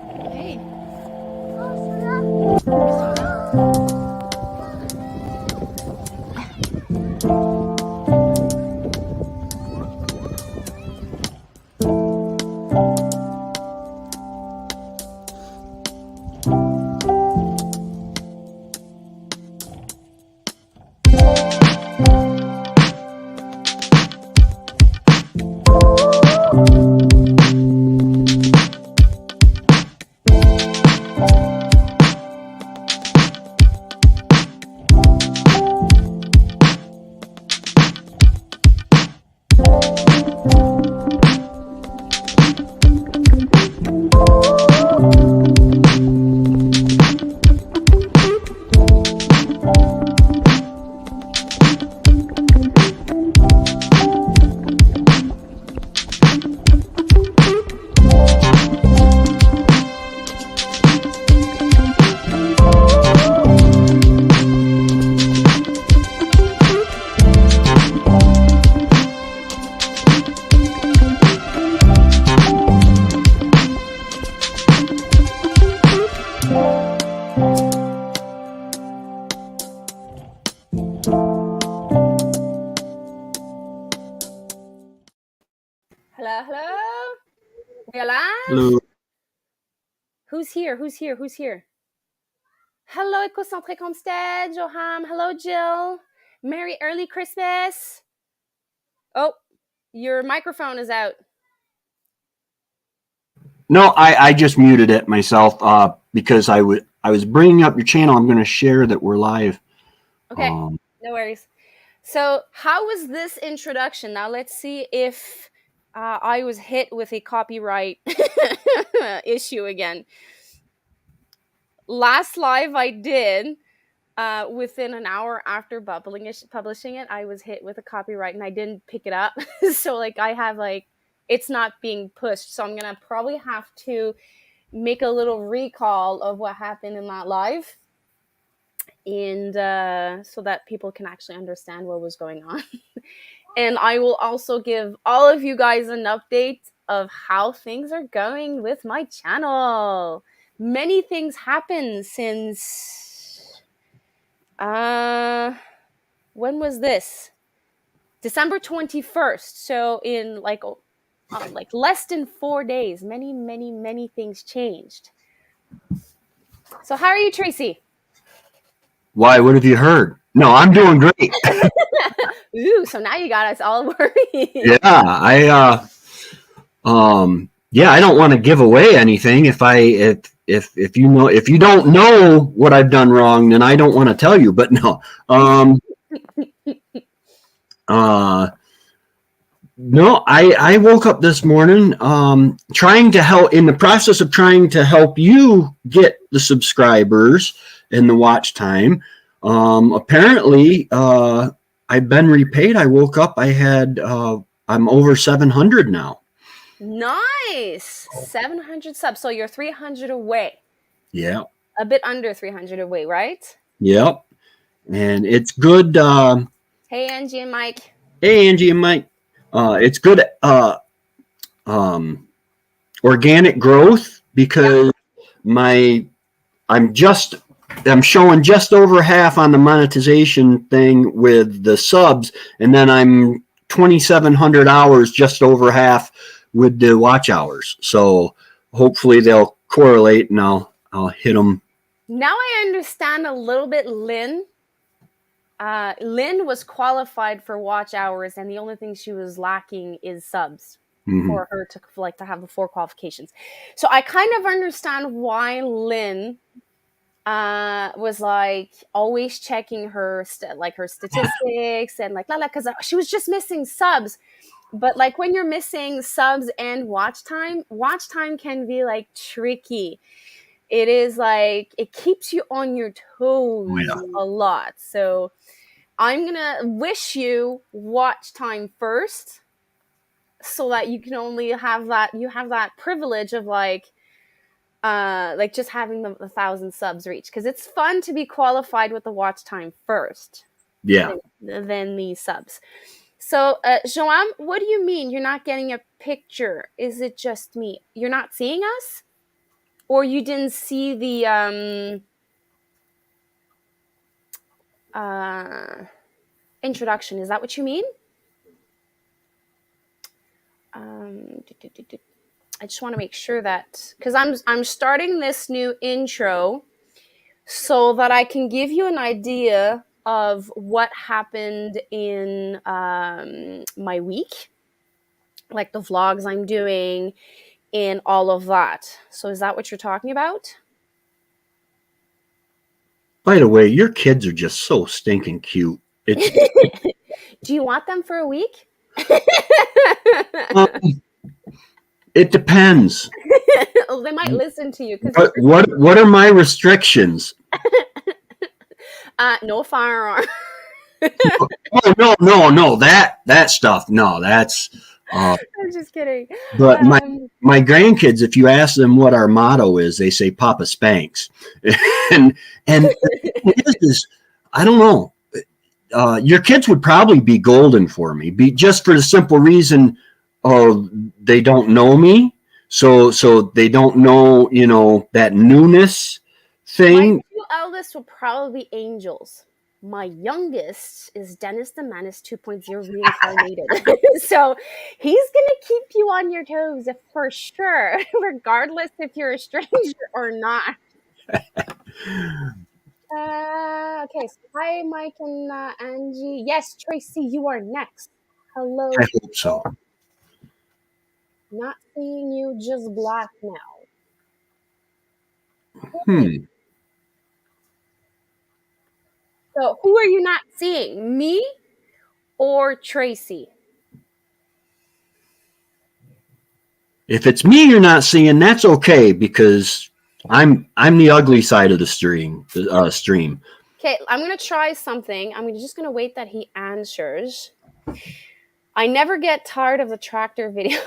Hey. Hello, hello. We alive? Hello. Who's here? Who's here? Who's here? Hello, Ecocentric Homestead, Joham. Hello, Jill. Merry early Christmas. Oh, your microphone is out. No, I just muted it myself because I was bringing up your channel. I'm going to share that we're live. Okay, no worries. So, how was this introduction? Now, let's see if I was hit with a copyright issue again. Last live I did, within an hour after publishing it, I was hit with a copyright and I didn't pick it up. So, like, I have, like, it's not being pushed. So, I'm going to probably have to make a little recall of what happened in that live. And so that people can actually understand what was going on. And I will also give all of you guys an update of how things are going with my channel. Many things happened since when was this? December 21st. So in like less than 4 days, many things changed. So how are you, Tracy? Why? What have you heard? No, I'm doing great. Ooh, so now you got us all worried. Yeah, I don't want to give away anything. If you don't know what I've done wrong, then I don't want to tell you. But no, no, I woke up this morning trying to help in the process of trying to help you get the subscribers and the watch time. Apparently, I've been repaid. I woke up. I'm over 700 now. Nice. 700 subs. So you're 300 away. Yeah. A bit under 300 away, right? Yep. And it's good. Hey, Angie and Mike. Hey, Angie and Mike. It's good organic growth because I'm showing just over half on the monetization thing with the subs, and then I'm 2,700 hours, just over half with the watch hours. So hopefully they'll correlate, and I'll hit them. Now I understand a little bit Lynn. Lynn was qualified for watch hours, and the only thing she was lacking is subs for her to have the 4 qualifications. So I kind of understand why Lynn was like always checking her her statistics and because she was just missing subs. But like when you're missing subs and watch time can be like tricky. It is like it keeps you on your toes a lot. So I'm gonna wish you watch time first, so that you can only have that privilege of like just having the 1,000 subs reach, because it's fun to be qualified with the watch time first. Yeah. Than the subs. So, Joam, what do you mean you're not getting a picture? Is it just me? You're not seeing us? Or you didn't see the introduction. Is that what you mean? I just want to make sure that, because I'm starting this new intro so that I can give you an idea of what happened in my week, like the vlogs I'm doing and all of that. So is that what you're talking about? By the way, your kids are just so stinking cute. It's Do you want them for a week? um, it depends. Oh, they might listen to you because What are my restrictions? no firearm. Oh no that stuff. No, that's I'm just kidding. but Um, my grandkids, if you ask them what our motto is, they say Papa spanks. and the thing is I don't know. Your kids would probably be golden for me, just for the simple reason of they don't know me, so they don't know, that newness my thing. two eldest will probably be angels. My youngest is Dennis the Menace 2.0 reincarnated. So he's going to keep you on your toes for sure, regardless if you're a stranger or not. Okay, so hi, Mike and Angie. Yes, Tracy, you are next. Hello, I hope so. not seeing you, just black now. Hmm. So, who are you not seeing? Me or Tracy? If it's me you're not seeing, that's okay, because I'm the ugly side of the stream. Okay, I'm gonna try something. Just gonna wait that he answers. I never get tired of the tractor video.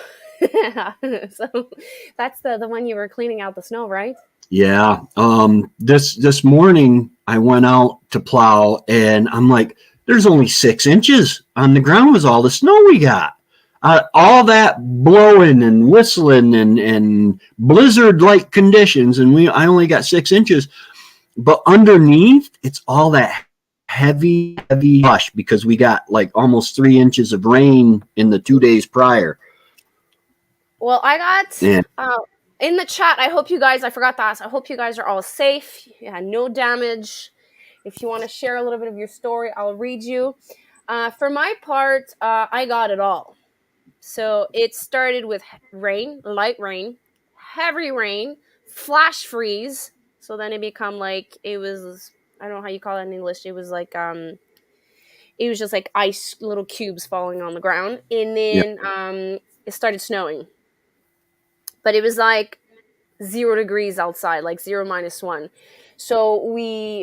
So that's the one you were cleaning out the snow, right? Yeah. This morning I went out to plow, and I'm like, there's only 6 inches on the ground was all the snow we got. All that blowing and whistling and blizzard like conditions, and I only got 6 inches. But underneath, it's all that heavy rush, because we got like almost 3 inches of rain in the 2 days prior. Well, I got And in the chat. I forgot to ask. I hope you guys are all safe. You had no damage. If you want to share a little bit of your story, I'll read you. For my part, I got it all. So it started with rain, light rain, heavy rain, flash freeze. So then it become like it was. I don't know how you call it in English. It was like it was just like ice, little cubes falling on the ground, and yeah. then it started snowing. But it was like 0 degrees outside, like 0 - 1. So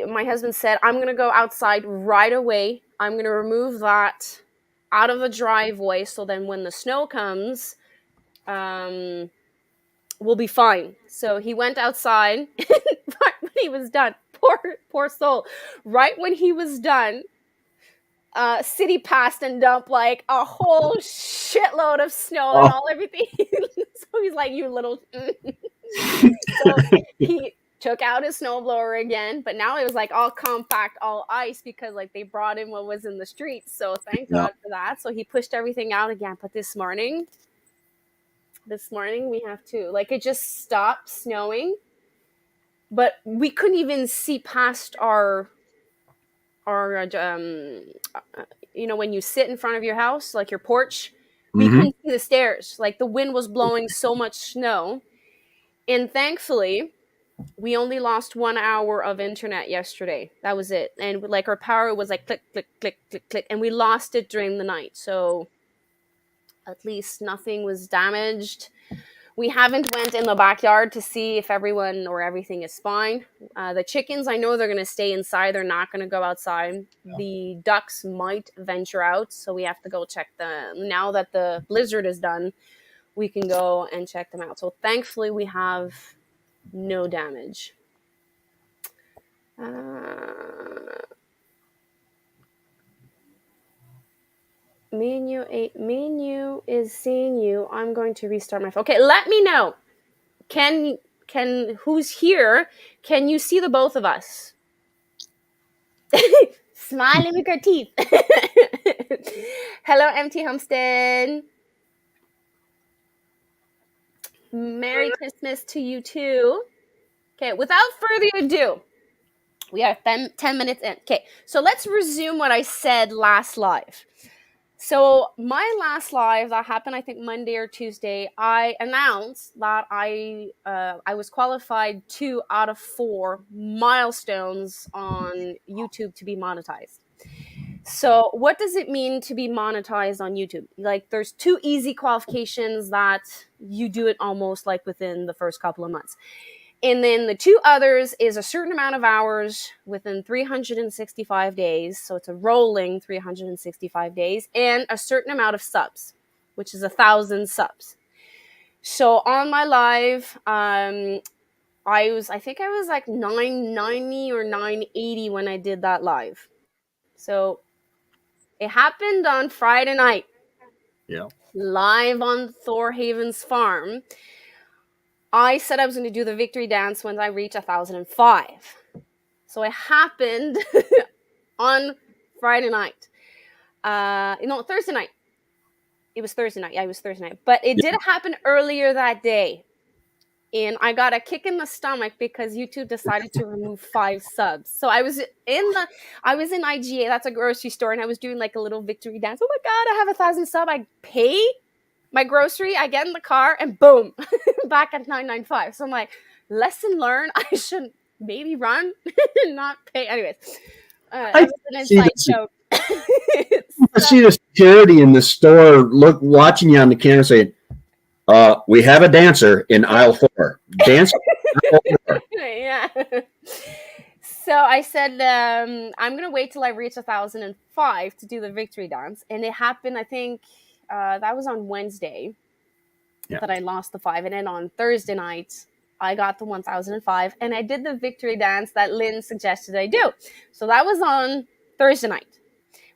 my husband said, I'm gonna go outside right away. I'm gonna remove that out of the driveway, so then when the snow comes, um, we'll be fine. So he went outside. Right when he was done, poor soul. Right when he was done, city passed and dumped like a whole shitload of snow and Oh, all everything. So he's like, you little. So he took out his snowblower again, but now it was like all compact, all ice, because like they brought in what was in the streets. So thank yeah. God for that. So he pushed everything out again. But this morning we have to, like, it just stopped snowing, but we couldn't even see past our when you sit in front of your house, like your porch, we Mm-hmm. couldn't see the stairs. Like the wind was blowing so much snow. And thankfully, we only lost 1 hour of internet yesterday. That was it. And like our power was like click, click, click, click, click. And we lost it during the night. So at least nothing was damaged. We haven't went in the backyard to see if everyone or everything is fine. The chickens, I know they're going to stay inside. They're not going to go outside. The ducks might venture out, so we have to go check them. Now that the blizzard is done, we can go and check them out. So thankfully, we have no damage. Menu is seeing you. I'm going to restart my phone. Okay, let me know. who's here, can you see the both of us? Smiling with our teeth. Hello, MT Homestead. Merry Christmas to you too. Okay, without further ado, we are 10 minutes in. Okay, so let's resume what I said last live. So my last live that happened, I think Monday or Tuesday, I announced that I was qualified 2 out of 4 milestones on YouTube to be monetized. So what does it mean to be monetized on YouTube? Like, there's 2 easy qualifications that you do it almost like within the first couple of months. And then the 2 others is a certain amount of hours within 365 days. So it's a rolling 365 days, and a certain amount of subs, which is 1,000 subs. So on my live, I think I was like 990 or 980 when I did that live. So it happened on Friday night. Yeah. Live on Thorhaven's farm. I said I was going to do the victory dance when I reach 1,005. So it happened on Friday night. No, Thursday night. It was Thursday night. Yeah, it was Thursday night. But it did happen earlier that day. And I got a kick in the stomach because YouTube decided to remove 5 subs. So I was in IGA, that's a grocery store, and I was doing like a little victory dance. Oh my God, I have 1,000 subs. I pay my grocery, I get in the car, and boom, back at 995. So I'm like, lesson learned. I should maybe run and not pay. Anyways, that was an inside joke. I see the security in the store watching you on the camera saying, we have a dancer in aisle 4. Dancer in aisle 4. Yeah. So I said, I'm going to wait till I reach 1,005 to do the victory dance. And it happened, I think, that was on Wednesday that I lost the 5. And then on Thursday night, I got the 1,005. And I did the victory dance that Lynn suggested I do. So that was on Thursday night.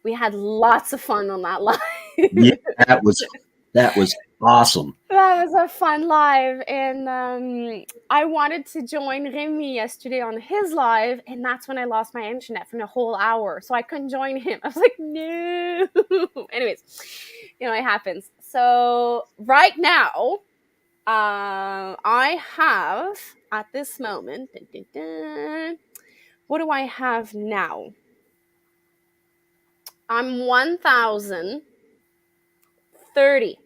We had lots of fun on that live. Yeah, that was awesome. That was a fun live. And I wanted to join Remy yesterday on his live. And that's when I lost my internet for a whole hour. So I couldn't join him. I was like, no. Anyways, it happens. So right now, I have at this moment, what do I have now? I'm 1,030.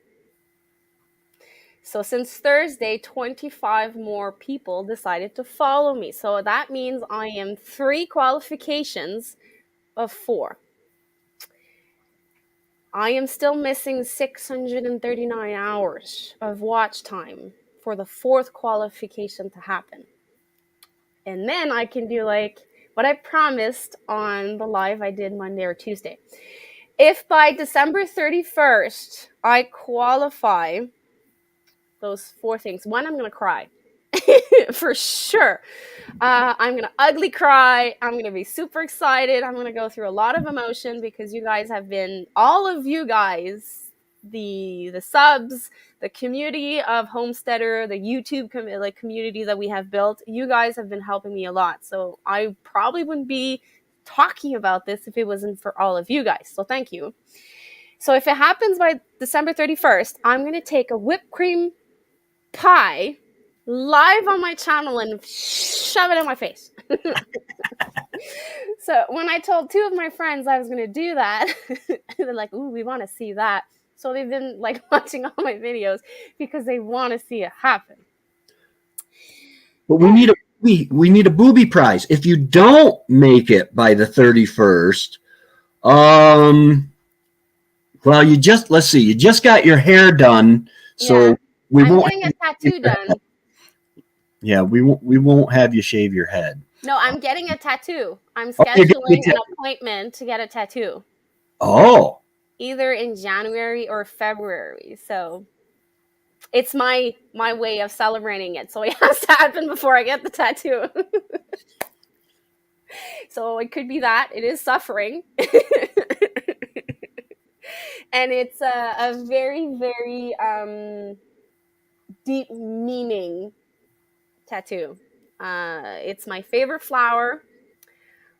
So since Thursday, 25 more people decided to follow me. So that means I am 3 qualifications of 4. I am still missing 639 hours of watch time for the 4th qualification to happen. And then I can do like what I promised on the live I did Monday or Tuesday. If by December 31st I qualify those 4 things, 1, I'm going to cry. For sure. I'm going to ugly cry. I'm going to be super excited. I'm going to go through a lot of emotion because you guys have been, all of you guys, the subs, the community of Homesteader, the YouTube community that we have built, you guys have been helping me a lot. So I probably wouldn't be talking about this if it wasn't for all of you guys. So thank you. So if it happens by December 31st, I'm going to take a whipped cream pie live on my channel and shove it in my face. So when I told 2 of my friends I was going to do that, they're like, ooh, we want to see that. So they've been like watching all my videos because they want to see it happen. But we need a booby prize. If you don't make it by the 31st, well, you just got your hair done, so I'm getting a tattoo done. Yeah, we won't have you shave your head. No, I'm getting a tattoo. I'm scheduling an appointment to get a tattoo. Oh. Either in January or February. So it's my way of celebrating it. So it has to happen before I get the tattoo. So it could be that. It is suffering. And it's a very, very deep meaning tattoo. It's my favorite flower.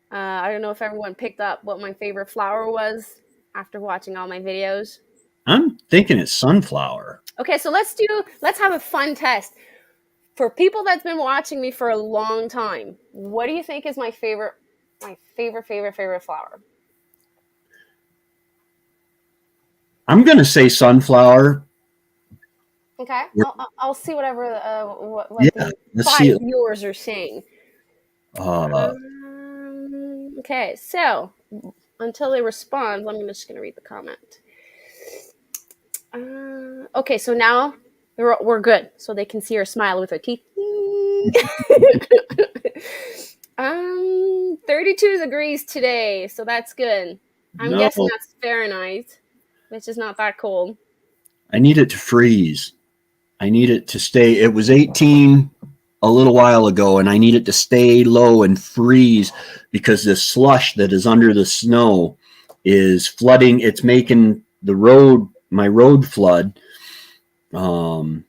I don't know if everyone picked up what my favorite flower was after watching all my videos. I'm thinking it's sunflower. Okay, so let's have a fun test. For people that's been watching me for a long time, what do you think is my favorite flower? I'm going to say sunflower. Okay, I'll see whatever what Yeah, the let's see 5 it. viewers are saying. Uh, Okay, so until they respond, I'm just going to read the comment. Okay, so now we're good. So they can see her smile with her teeth. 32 degrees today, so that's good. I'm no, guessing that's Fahrenheit, which is not that cold. I need it to freeze. I need it to stay. It was 18 a little while ago, and I need it to stay low and freeze because the slush that is under the snow is flooding. It's making my road flood. And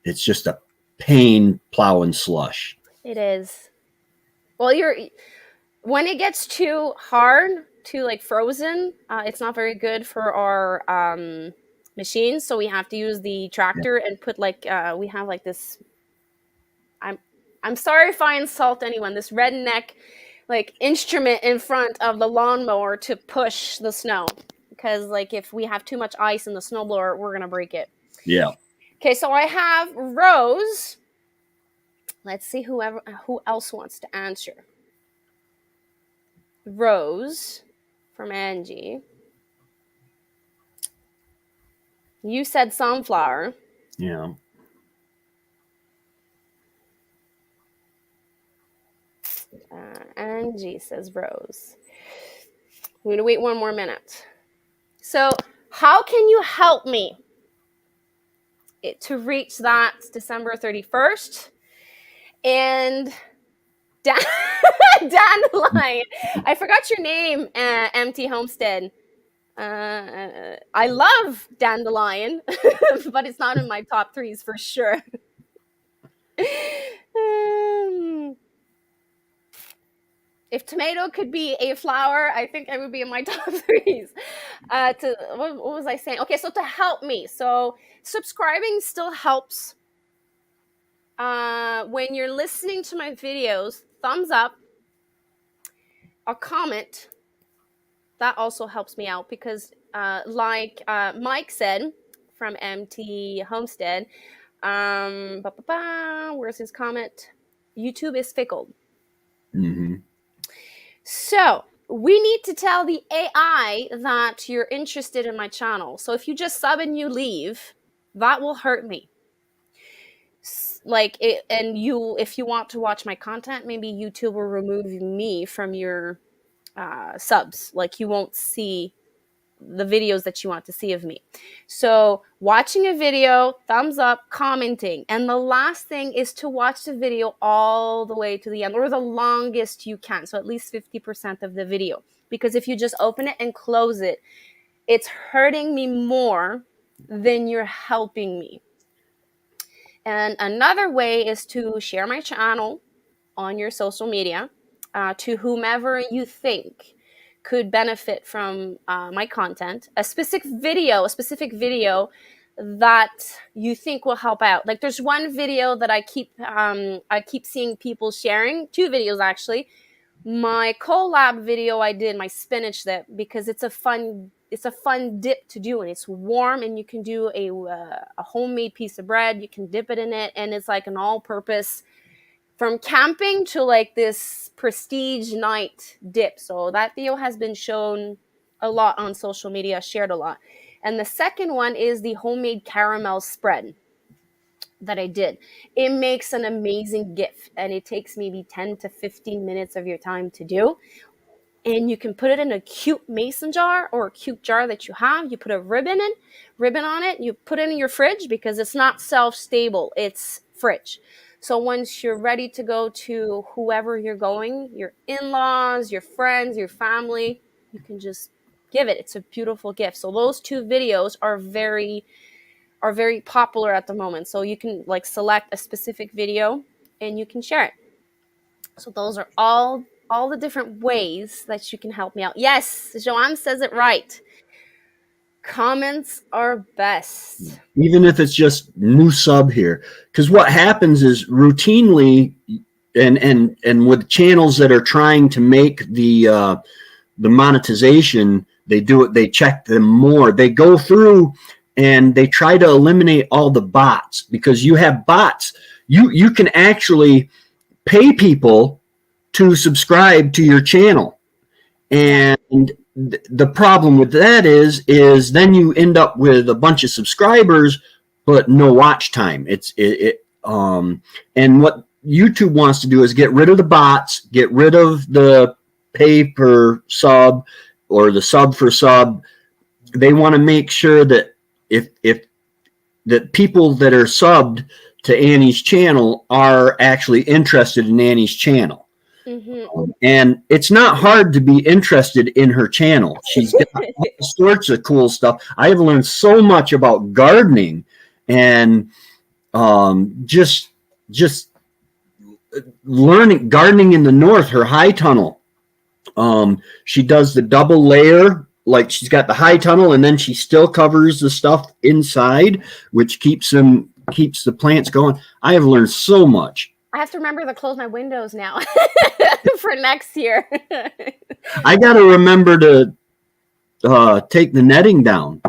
it's just a pain plowing slush. It is. Well, when it gets too hard, too like frozen, it's not very good for our machines. So we have to use the tractor and put we have like this. I'm sorry if I insult anyone. This redneck like instrument in front of the lawnmower to push the snow, because like if we have too much ice in the snowblower, we're gonna break it. Yeah. Okay, so I have Rose. Let's see who else wants to answer. Rose from Angie. You said sunflower. Yeah. Angie says Rose. I'm going to wait one more minute. So, how can you help me to reach that December 31st? And Dandelion, I forgot your name, Empty Homestead. I love Dandelion, but it's not in my top 3s for sure. If tomato could be a flower, I think it would be in my top 3s. What was I saying? Okay, so to help me, so subscribing still helps. When you're listening to my videos, thumbs up, a comment, that also helps me out because, like Mike said from MT Homestead, where's his comment? YouTube is fickle. Mm-hmm. So we need to tell the AI that you're interested in my channel. So if you just sub and you leave, that will hurt me. If you want to watch my content, maybe YouTube will remove me from your subs. Like you won't see the videos that you want to see of me. So watching a video, thumbs up, commenting. And the last thing is to watch the video all the way to the end, or the longest you can. So at least 50% of the video. Because if you just open it and close it, it's hurting me more than you're helping me. And another way is to share my channel on your social media to whomever you think could benefit from my content. A specific video that you think will help out. Like there's one video that I keep seeing people sharing, 2 videos actually. My collab video I did, my spinach dip, because it's a fun dip to do, and it's warm, and you can do a homemade piece of bread. You can dip it in it, and it's like an all-purpose from camping to like this prestige night dip. So that video has been shown a lot on social media, shared a lot. And the second one is the homemade caramel spread that I did. It makes an amazing gift, and it takes maybe 10 to 15 minutes of your time to do. And you can put it in a cute mason jar or a cute jar that you have. You put a ribbon on it. You put it in your fridge because it's not self-stable. It's fridge. So once you're ready to go to whoever you're going, your in-laws, your friends, your family, you can just give it. It's a beautiful gift. So those 2 videos are very are very popular at the moment. So you can like select a specific video and you can share it. So those are all the different ways that you can help me out. Yes, Joanne says it right. Comments are best. Even if it's just new sub here, because what happens is routinely, and with channels that are trying to make the monetization, they do it. They check them more. They go through and they try to eliminate all the bots, because you have bots. You can actually pay people to subscribe to your channel, Yeah. and the problem with that is then you end up with a bunch of subscribers but no watch time. And what YouTube wants to do is get rid of the bots, get rid of the pay per sub or the sub for sub. They want to make sure that if that people that are subbed to Annie's channel are actually interested in Annie's channel. Mm-hmm. And it's not hard to be interested in her channel. She's got all sorts of cool stuff. I have learned so much about gardening and just learning gardening in the north. Her high tunnel. She does the double layer. Like, she's got the high tunnel, and then she still covers the stuff inside, which keeps the plants going. I have learned so much. I have to remember to close my windows now for next year. I got to remember to take the netting down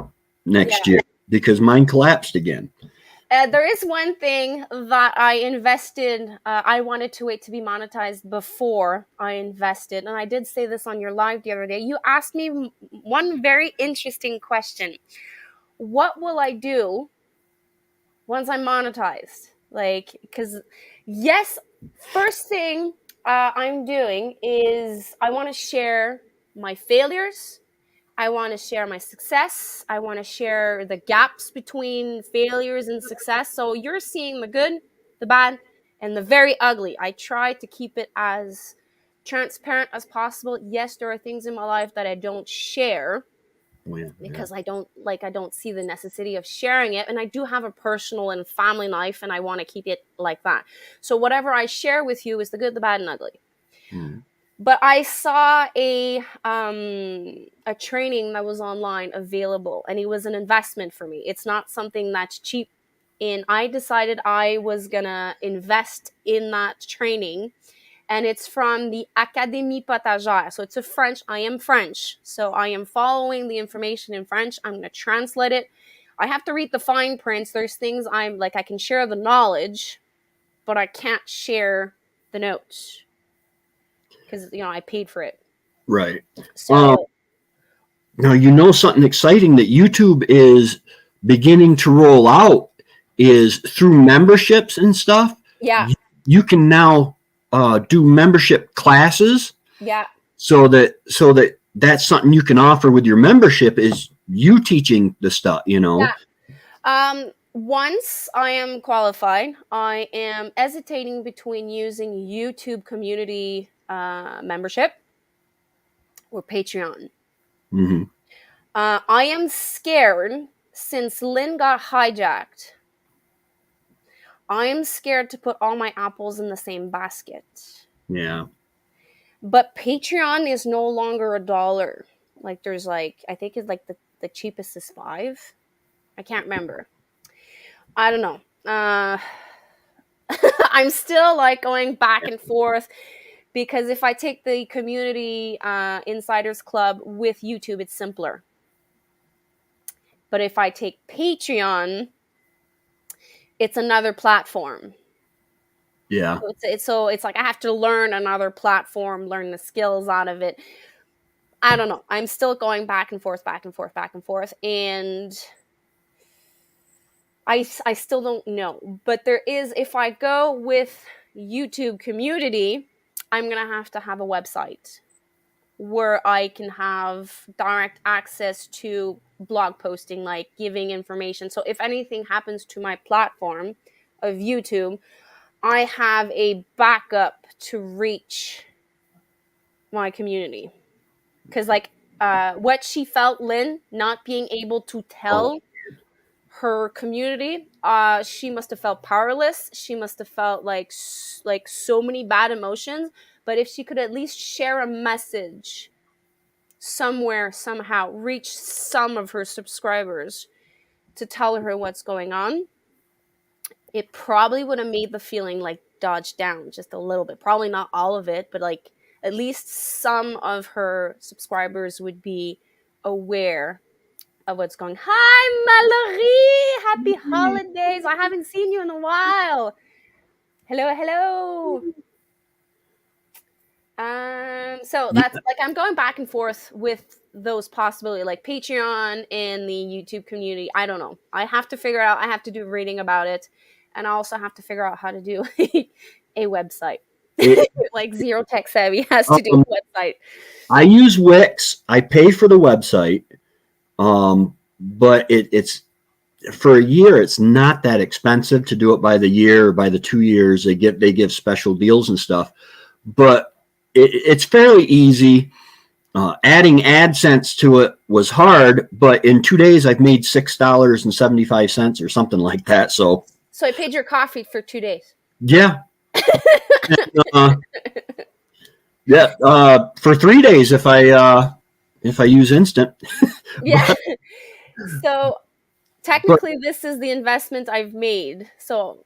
next year, because mine collapsed again. There is one thing that I invested. I wanted to wait to be monetized before I invested. And I did say this on your live the other day. You asked me one very interesting question. What will I do once I'm monetized? Like, because yes, first thing I'm doing is I want to share my failures. I want to share my success. I want to share the gaps between failures and success. So you're seeing the good, the bad, and the very ugly. I try to keep it as transparent as possible. Yes, there are things in my life that I don't share because I don't see the necessity of sharing it. And I do have a personal and family life, and I want to keep it like that. So whatever I share with you is the good, the bad, and ugly. But I saw a training that was online available, and it was an investment for me. It's not something that's cheap, and I decided I was gonna invest in that training. And it's from the Académie Potagère. So it's a French. I am French, so I am following the information in French. I'm gonna translate it. I have to read the fine prints. There's things I can share the knowledge, but I can't share the notes, because I paid for it. Right. So Now, something exciting that YouTube is beginning to roll out is through memberships and stuff. yeah, You can now do membership classes. yeah. So that's something you can offer with your membership, is you teaching the stuff. Yeah. Once I am qualified, I am hesitating between using YouTube community membership or Patreon. Mm-hmm. I am scared since Lynn got hijacked. I am scared to put all my apples in the same basket. Yeah. But Patreon is no longer $1. Like, there's I think it's the cheapest is $5. I can't remember. I don't know. I'm still going back and forth, because if I take the community insiders club with YouTube, it's simpler. But if I take Patreon, it's another platform. Yeah. So it's I have to learn another platform, learn the skills out of it. I don't know. I'm still going back and forth, and I still don't know. But there is, if I go with YouTube community, I'm going to have a website where I can have direct access to blog posting, giving information. So if anything happens to my platform of YouTube, I have a backup to reach my community. Because what she felt, Lynn, not being able to tell her community, she must have felt powerless. She must have felt like so many bad emotions. But if she could at least share a message somewhere, somehow, reach some of her subscribers to tell her what's going on, it probably would have made the feeling like dodge down just a little bit. Probably not all of it, but like at least some of her subscribers would be aware of what's going. Hi, Mallory! Happy holidays! I haven't seen you in a while. Hello, hello. So that's like I'm going back and forth with those possibilities, like Patreon and the YouTube community. I don't know. I have to figure out. I have to do reading about it, and I also have to figure out how to do a website. Like Zero Tech Savvy has to do a website. I use Wix. I pay for the website, but it's for a year. It's not that expensive to do it by the year or by the 2 years. They give special deals and stuff, but it's fairly easy. Adding AdSense to it was hard, but in 2 days I've made $6.75 or something like that. So I paid your coffee for 2 days. Yeah. For 3 days if I use instant. Yeah. So technically this is the investment I've made. So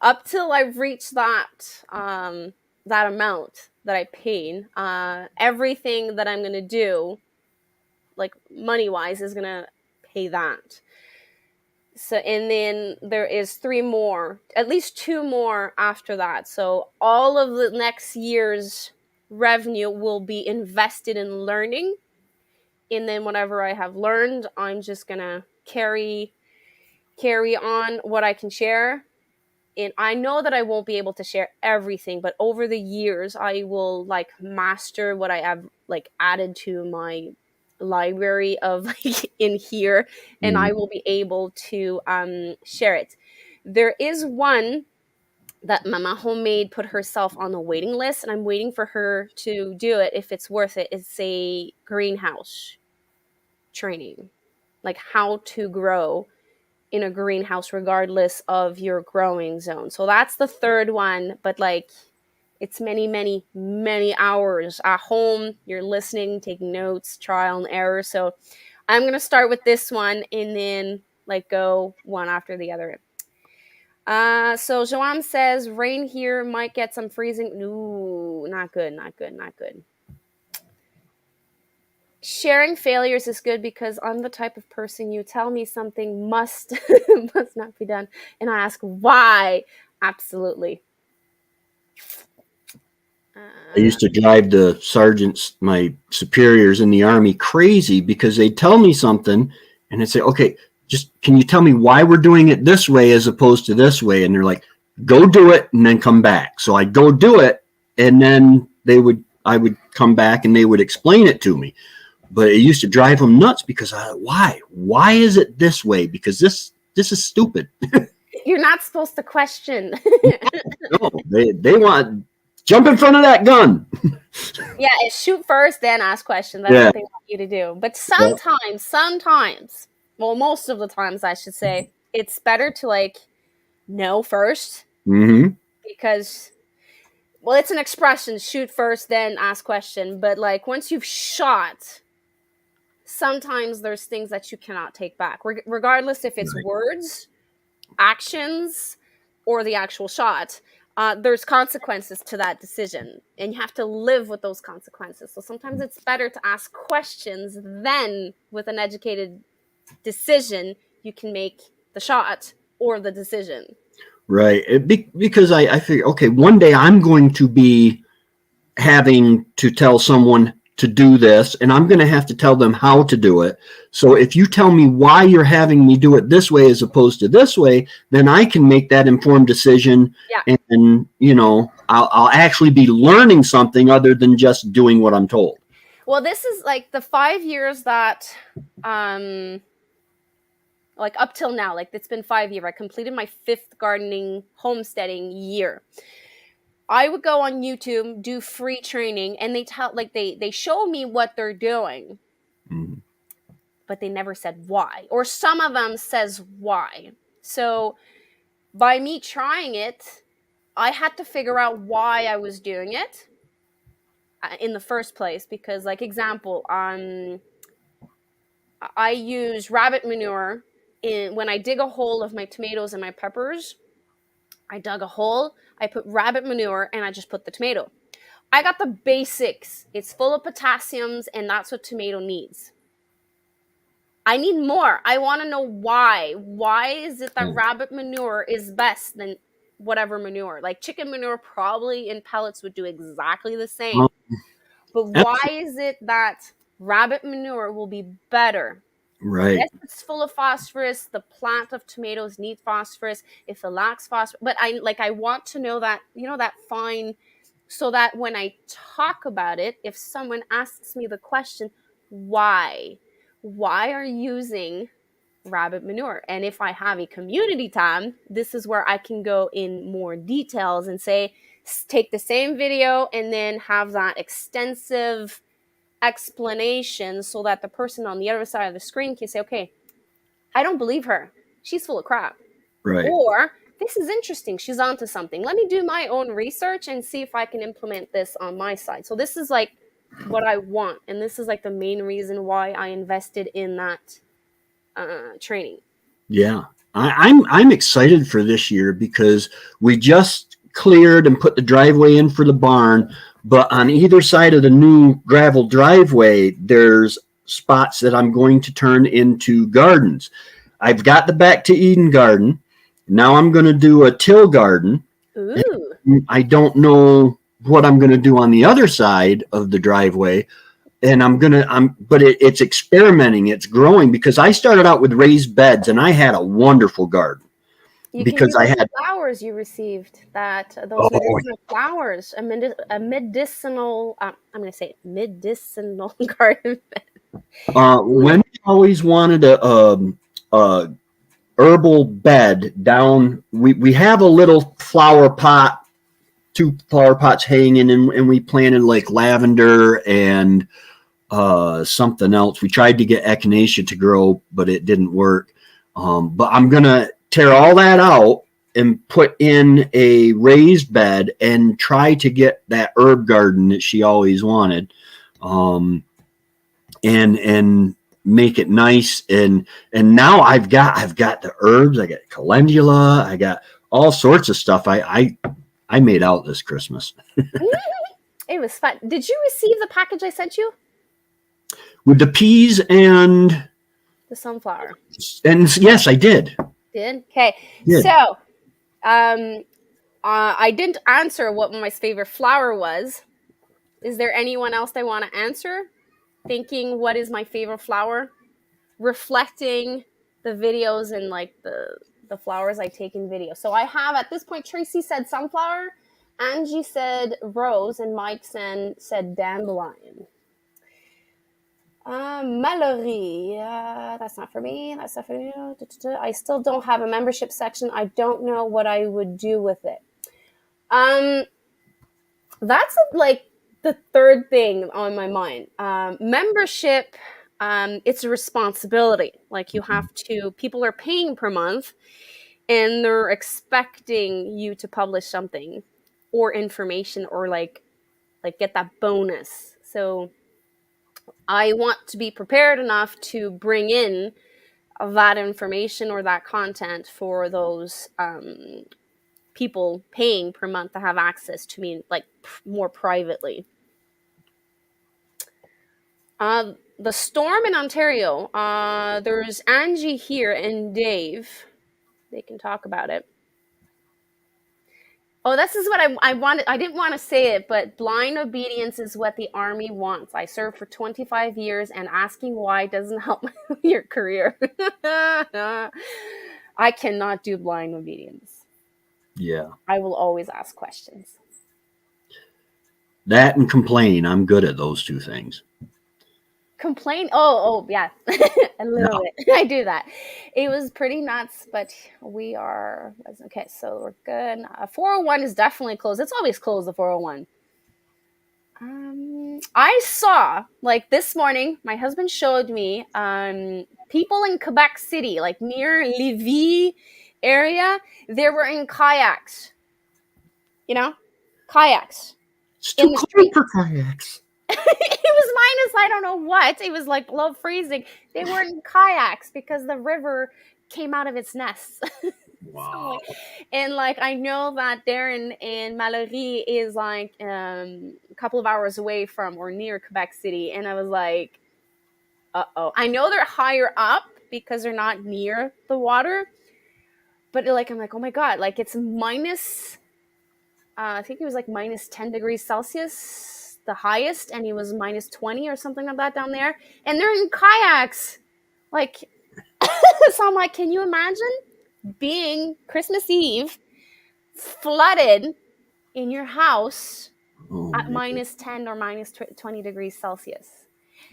up till I've reached that amount that I paid, everything that I'm gonna do, like money wise, is gonna pay that. So, and then there is 3 more, at least 2 more after that. So all of the next year's revenue will be invested in learning. And then whatever I have learned, I'm just gonna carry on what I can share. And I know that I won't be able to share everything, but over the years I will like master what I have like added to my library of like in here, and I will be able to share it. There is one that Mama Homemade put herself on the waiting list, and I'm waiting for her to do it if it's worth it. It's a greenhouse training, like how to grow in a greenhouse regardless of your growing zone. So that's the third one, but like it's many hours at home. You're listening, taking notes, trial and error. So I'm gonna start with this one and then like go one after the other. So Joanne says rain here, might get some freezing. No, not good. Sharing failures is good because I'm the type of person you tell me something must must not be done, and I ask why. Absolutely. I used to drive the sergeants, my superiors in the Army, crazy because they'd tell me something and I'd say, okay, just can you tell me why we're doing it this way as opposed to this way? And they're like, go do it and then come back. So I'd go do it, and then I would come back and they would explain it to me. But it used to drive them nuts because why is it this way? Because this is stupid. You're not supposed to question. No, they want jump in front of that gun. Yeah, it's shoot first, then ask questions. That's what they want you to do. But sometimes, well, most of the times, I should say, it's better to like know first, because, well, it's an expression: shoot first, then ask question. But like once you've shot, sometimes there's things that you cannot take back, regardless if it's words, actions, or the actual shot. There's consequences to that decision, and you have to live with those consequences. So sometimes it's better to ask questions, then with an educated decision, you can make the shot or the decision. Right. Because I figure, okay, one day I'm going to be having to tell someone to do this, and I'm going to have to tell them how to do it. So if you tell me why you're having me do it this way as opposed to this way, then I can make that informed decision. Yeah. And I'll actually be learning something other than just doing what I'm told. Well, this is like the 5 years that, like up till now, like it's been 5 years. I completed my 5th gardening homesteading year. I would go on YouTube, do free training, and they show me what they're doing. but they never said why. Or some of them says why. So by me trying it, I had to figure out why I was doing it in the first place. Because, like, example, I use rabbit manure when I dig a hole of my tomatoes and my peppers. I dug a hole, I put rabbit manure, and I just put the tomato. I got the basics. It's full of potassiums, and that's what tomato needs. I need more. I want to know why. Why is it that rabbit manure is best than whatever manure? Like chicken manure probably in pellets would do exactly the same. But why is it that rabbit manure will be better? Right. Yes, it's full of phosphorus. The plant of tomatoes needs phosphorus. If it lacks phosphorus, but I want to know that, that fine, so that when I talk about it, if someone asks me the question, why are you using rabbit manure? And if I have a community time, this is where I can go in more details and say, take the same video and then have that extensive explanation so that the person on the other side of the screen can say, okay, I don't believe her. She's full of crap. Right. Or this is interesting. She's onto something. Let me do my own research and see if I can implement this on my side. So this is like what I want. And this is like the main reason why I invested in that training. Yeah. I'm excited for this year because we just cleared and put the driveway in for the barn, but on either side of the new gravel driveway, there's spots that I'm going to turn into gardens. I've got the Back to Eden garden. Now I'm going to do a till garden. Ooh. I don't know what I'm going to do on the other side of the driveway. And but it's experimenting, it's growing, because I started out with raised beds and I had a wonderful garden. You because can I use had the flowers you received, those medicinal flowers, a medicinal, I'm going to say it, medicinal garden bed. Wendy always wanted a herbal bed down. We have a little flower pot, 2 flower pots hanging, and we planted like lavender and something else. We tried to get echinacea to grow, but it didn't work. But I'm gonna tear all that out and put in a raised bed and try to get that herb garden that she always wanted, and make it nice. And now I've got the herbs. I got calendula. I got all sorts of stuff. I made out this Christmas. It was fun. Did you receive the package I sent you? With the peas and the sunflower. And yes, I did. Did? Okay. So, I didn't answer what my favorite flower was. Is there anyone else that want to answer? Thinking, what is my favorite flower? Reflecting the videos and like the flowers I take in video. So I have, at this point, Tracy said sunflower, Angie said rose, and Mike said dandelion. Mallory, that's not for me. That's not for you. I still don't have a membership section. I don't know what I would do with it. That's like the third thing on my mind. Membership, it's a responsibility. Like you have to, people are paying per month and they're expecting you to publish something or information or like get that bonus. So I want to be prepared enough to bring in that information or that content for those people paying per month to have access to me, like more privately. The storm in Ontario, there's Angie here and Dave. They can talk about it. Oh, this is what I wanted. I didn't want to say it, but blind obedience is what the Army wants. I served for 25 years, and asking why doesn't help your career. I cannot do blind obedience. Yeah. I will always ask questions. That and complain. I'm good at those two things. Complain? Oh, yeah. A little bit. I do that. It was pretty nuts, but we are okay. So we're good. 401 is definitely closed. It's always closed, the 401. I saw, like this morning, my husband showed me people in Quebec City, like near Lévis area, they were in kayaks, you know, kayaks It's too in the cold street. for kayaks. It was minus, I don't know what. It was like below freezing. They were in kayaks because the river came out of its nest. So Wow. like, and like I know that Darren and Mallory is like a couple of hours away from or near Quebec City, and I was like, uh-oh. I know they're higher up because they're not near the water, but like I'm like, oh my god, like it's minus I think it was like minus 10 degrees Celsius, the highest, and it was minus 20 or something like that down there. And they're in kayaks. Like, so I'm like, can you imagine being Christmas Eve flooded in your house Oh at man. minus 10 or minus 20 degrees Celsius?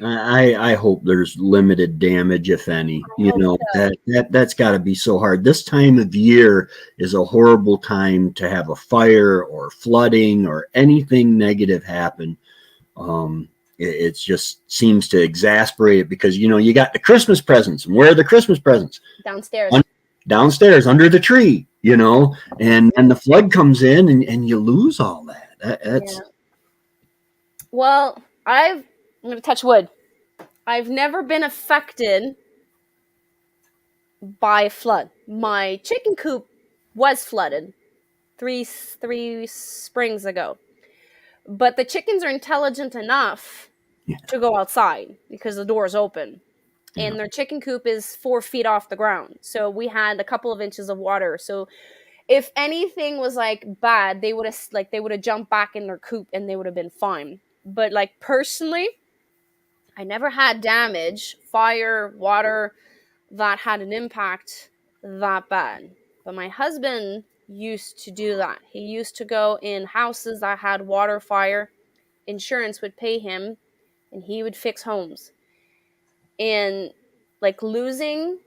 I hope there's limited damage, if any. I hope so. That's got to be so hard. This time of year is a horrible time to have a fire or flooding or anything negative happen. It just seems to exasperate it because you got the Christmas presents, and where are the Christmas presents? Downstairs. Downstairs under the tree, and the flood comes in and you lose all that. Yeah. That's Well, I'm going to touch wood. I've never been affected by flood. My chicken coop was flooded three springs ago, but the chickens are intelligent enough yeah, to go outside because the door is open, yeah. and their chicken coop is 4 feet off the ground. So we had a couple of inches of water. So if anything was like bad, they would have jumped back in their coop and they would have been fine. But like personally, I never had damage, fire, water that had an impact that bad. But my husband used to do that. He used to go in houses that had water, fire. Insurance would pay him, and he would fix homes. And like losing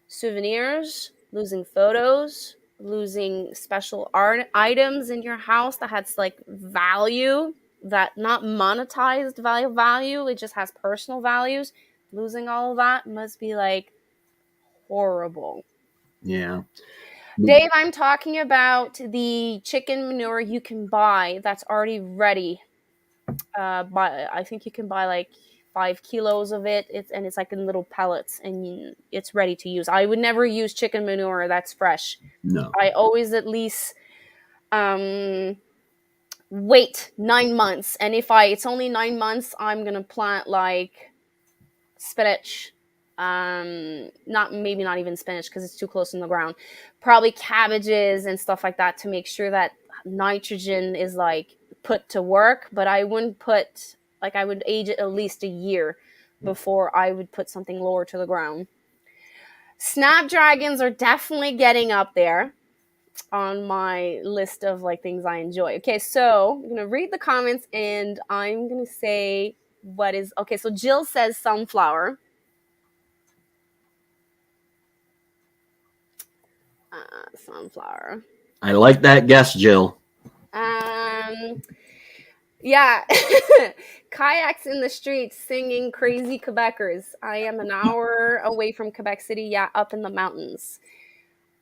souvenirs, losing photos, losing special art items in your house that has like value, that not monetized value, it just has personal values. Losing all of that must be like horrible. Yeah. Dave, I'm talking about the chicken manure you can buy that's already ready. I think you can buy like 5 kilos of it. It's like in little pellets, and it's ready to use. I would never use chicken manure that's fresh. No. I always at least wait 9 months, and if it's only 9 months, I'm gonna plant like spinach. Not even spinach because it's too close in the ground. Probably cabbages and stuff like that to make sure that nitrogen is like put to work. But I wouldn't put I would age it at least a year before I would put something lower to the ground. Snapdragons are definitely getting up there on my list of like things I enjoy. Okay, so I'm gonna read the comments and I'm gonna say what is okay. So Jill says sunflower. Sunflower. I like that guess, Jill. Yeah. Kayaks in the streets singing crazy Quebecers. I am an hour away from Quebec City, yeah, up in the mountains.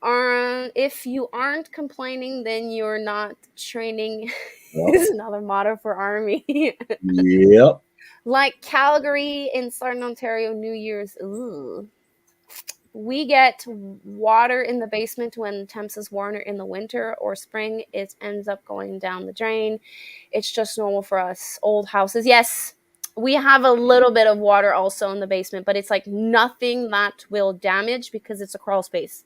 If you aren't complaining, then you're not training. Is another motto for Army. Yep. Like Calgary in Southern Ontario, New Year's. Ooh. We get water in the basement when temps is warmer in the winter or spring. It ends up going down the drain. It's just normal for us. Old houses. Yes, we have a little bit of water also in the basement, but it's like nothing that will damage because it's a crawl space.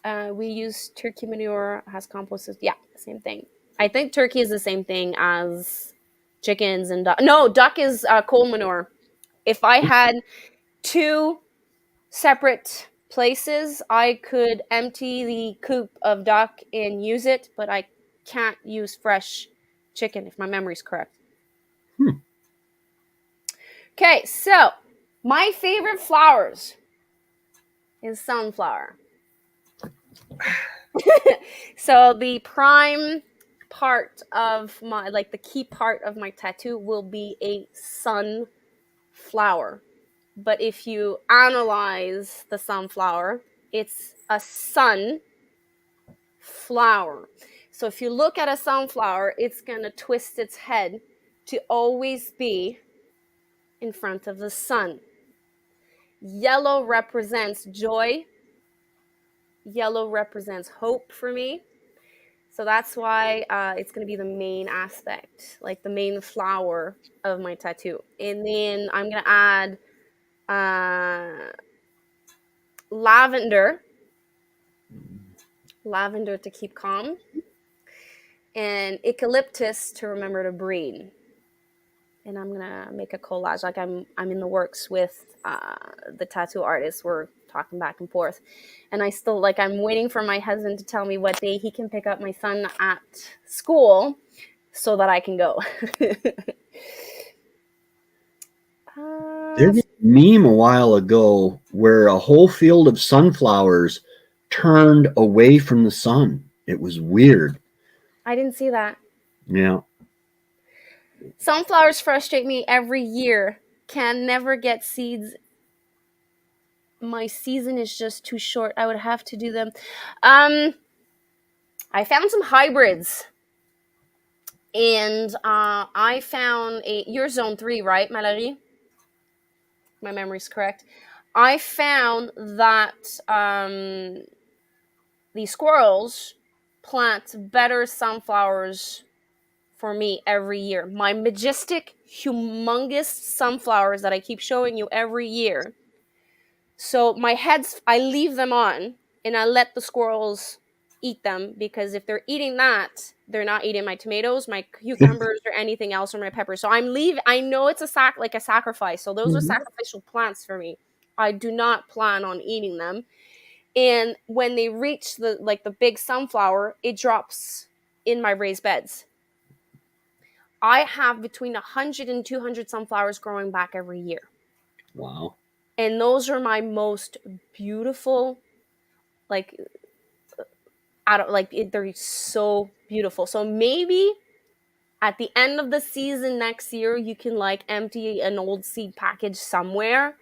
We use turkey manure, has compost. Yeah, same thing. I think turkey is the same thing as chickens and duck. No, duck is coal manure. If I had two separate places, I could empty the coop of duck and use it, but I can't use fresh chicken if my memory's correct. Okay, so my favorite flowers is sunflower. So the prime part of my, like the key part of my tattoo will be a sunflower. But if you analyze the sunflower, it's a sunflower. So if you look at a sunflower, it's going to twist its head to always be in front of the sun. Yellow represents joy. Yellow represents hope for me. So that's why it's going to be the main aspect, like the main flower of my tattoo. And then I'm going to add lavender to keep calm, and eucalyptus to remember to breathe. And I'm gonna make a collage. Like I'm in the works with the tattoo artist. We're talking back and forth, and I still, like, I'm waiting for my husband to tell me what day he can pick up my son at school so that I can go. There was a meme a while ago where a whole field of sunflowers turned away from the sun. It was weird. I didn't see that. Yeah. Sunflowers frustrate me every year. Can never get seeds. My season is just too short. I would have to do them. I found some hybrids. And I found you're zone 3, right, Mallory? My memory's correct. I found that the squirrels plant better sunflowers for me every year. My majestic, humongous sunflowers that I keep showing you every year. So my heads, I leave them on and I let the squirrels eat them, because if they're eating that, they're not eating my tomatoes, my cucumbers, or anything else, or my peppers. So I know it's a sacrifice. So those are sacrificial plants for me. I do not plan on eating them. And when they reach the big sunflower, it drops in my raised beds. I have between 100 and 200 sunflowers growing back every year. Wow. And those are my most beautiful, they're so beautiful. So maybe at the end of the season next year, you can like empty an old seed package somewhere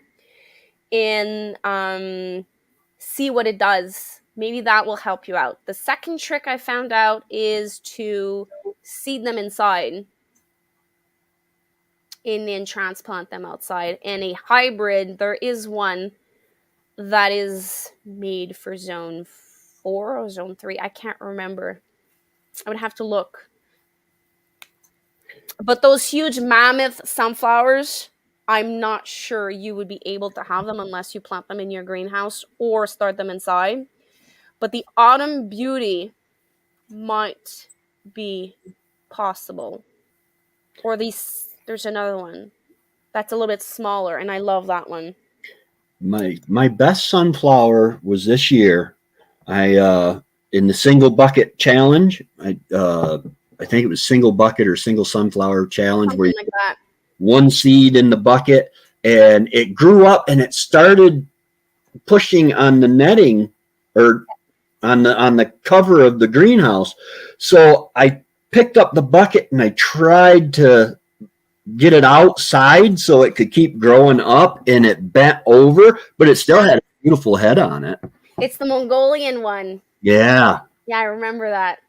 and see what it does. Maybe that will help you out. The second trick I found out is to seed them inside and then transplant them outside. And a hybrid, there is one that is made for zone 4 or zone 3. I can't remember. I would have to look. But those huge mammoth sunflowers, I'm not sure you would be able to have them unless you plant them in your greenhouse or start them inside. But the autumn beauty might be possible. Or there's another one that's a little bit smaller, and I love that one. My best sunflower was this year. I in the single bucket challenge. I think it was single bucket or single sunflower challenge. Something where you like that. One seed in the bucket, and it grew up and it started pushing on the netting or on the cover of the greenhouse. So I picked up the bucket and I tried to get it outside so it could keep growing up, and it bent over, but it still had a beautiful head on it. It's the Mongolian one. Yeah. Yeah, I remember that.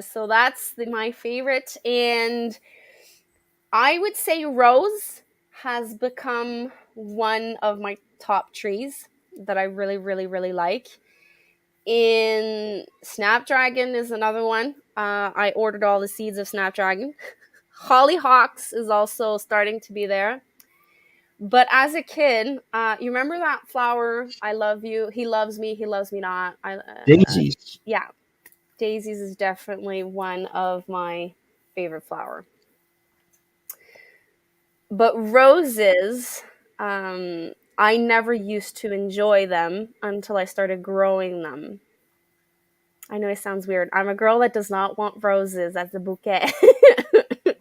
So that's my favorite. And I would say rose has become one of my top trees that I really, really, really like. In Snapdragon is another one. I ordered all the seeds of Snapdragon. Hollyhocks is also starting to be there. But as a kid, you remember that flower, I love you, he loves me not. Daisies. Yeah. Daisies is definitely one of my favorite flower. But roses, I never used to enjoy them until I started growing them. I know it sounds weird. I'm a girl that does not want roses as a bouquet.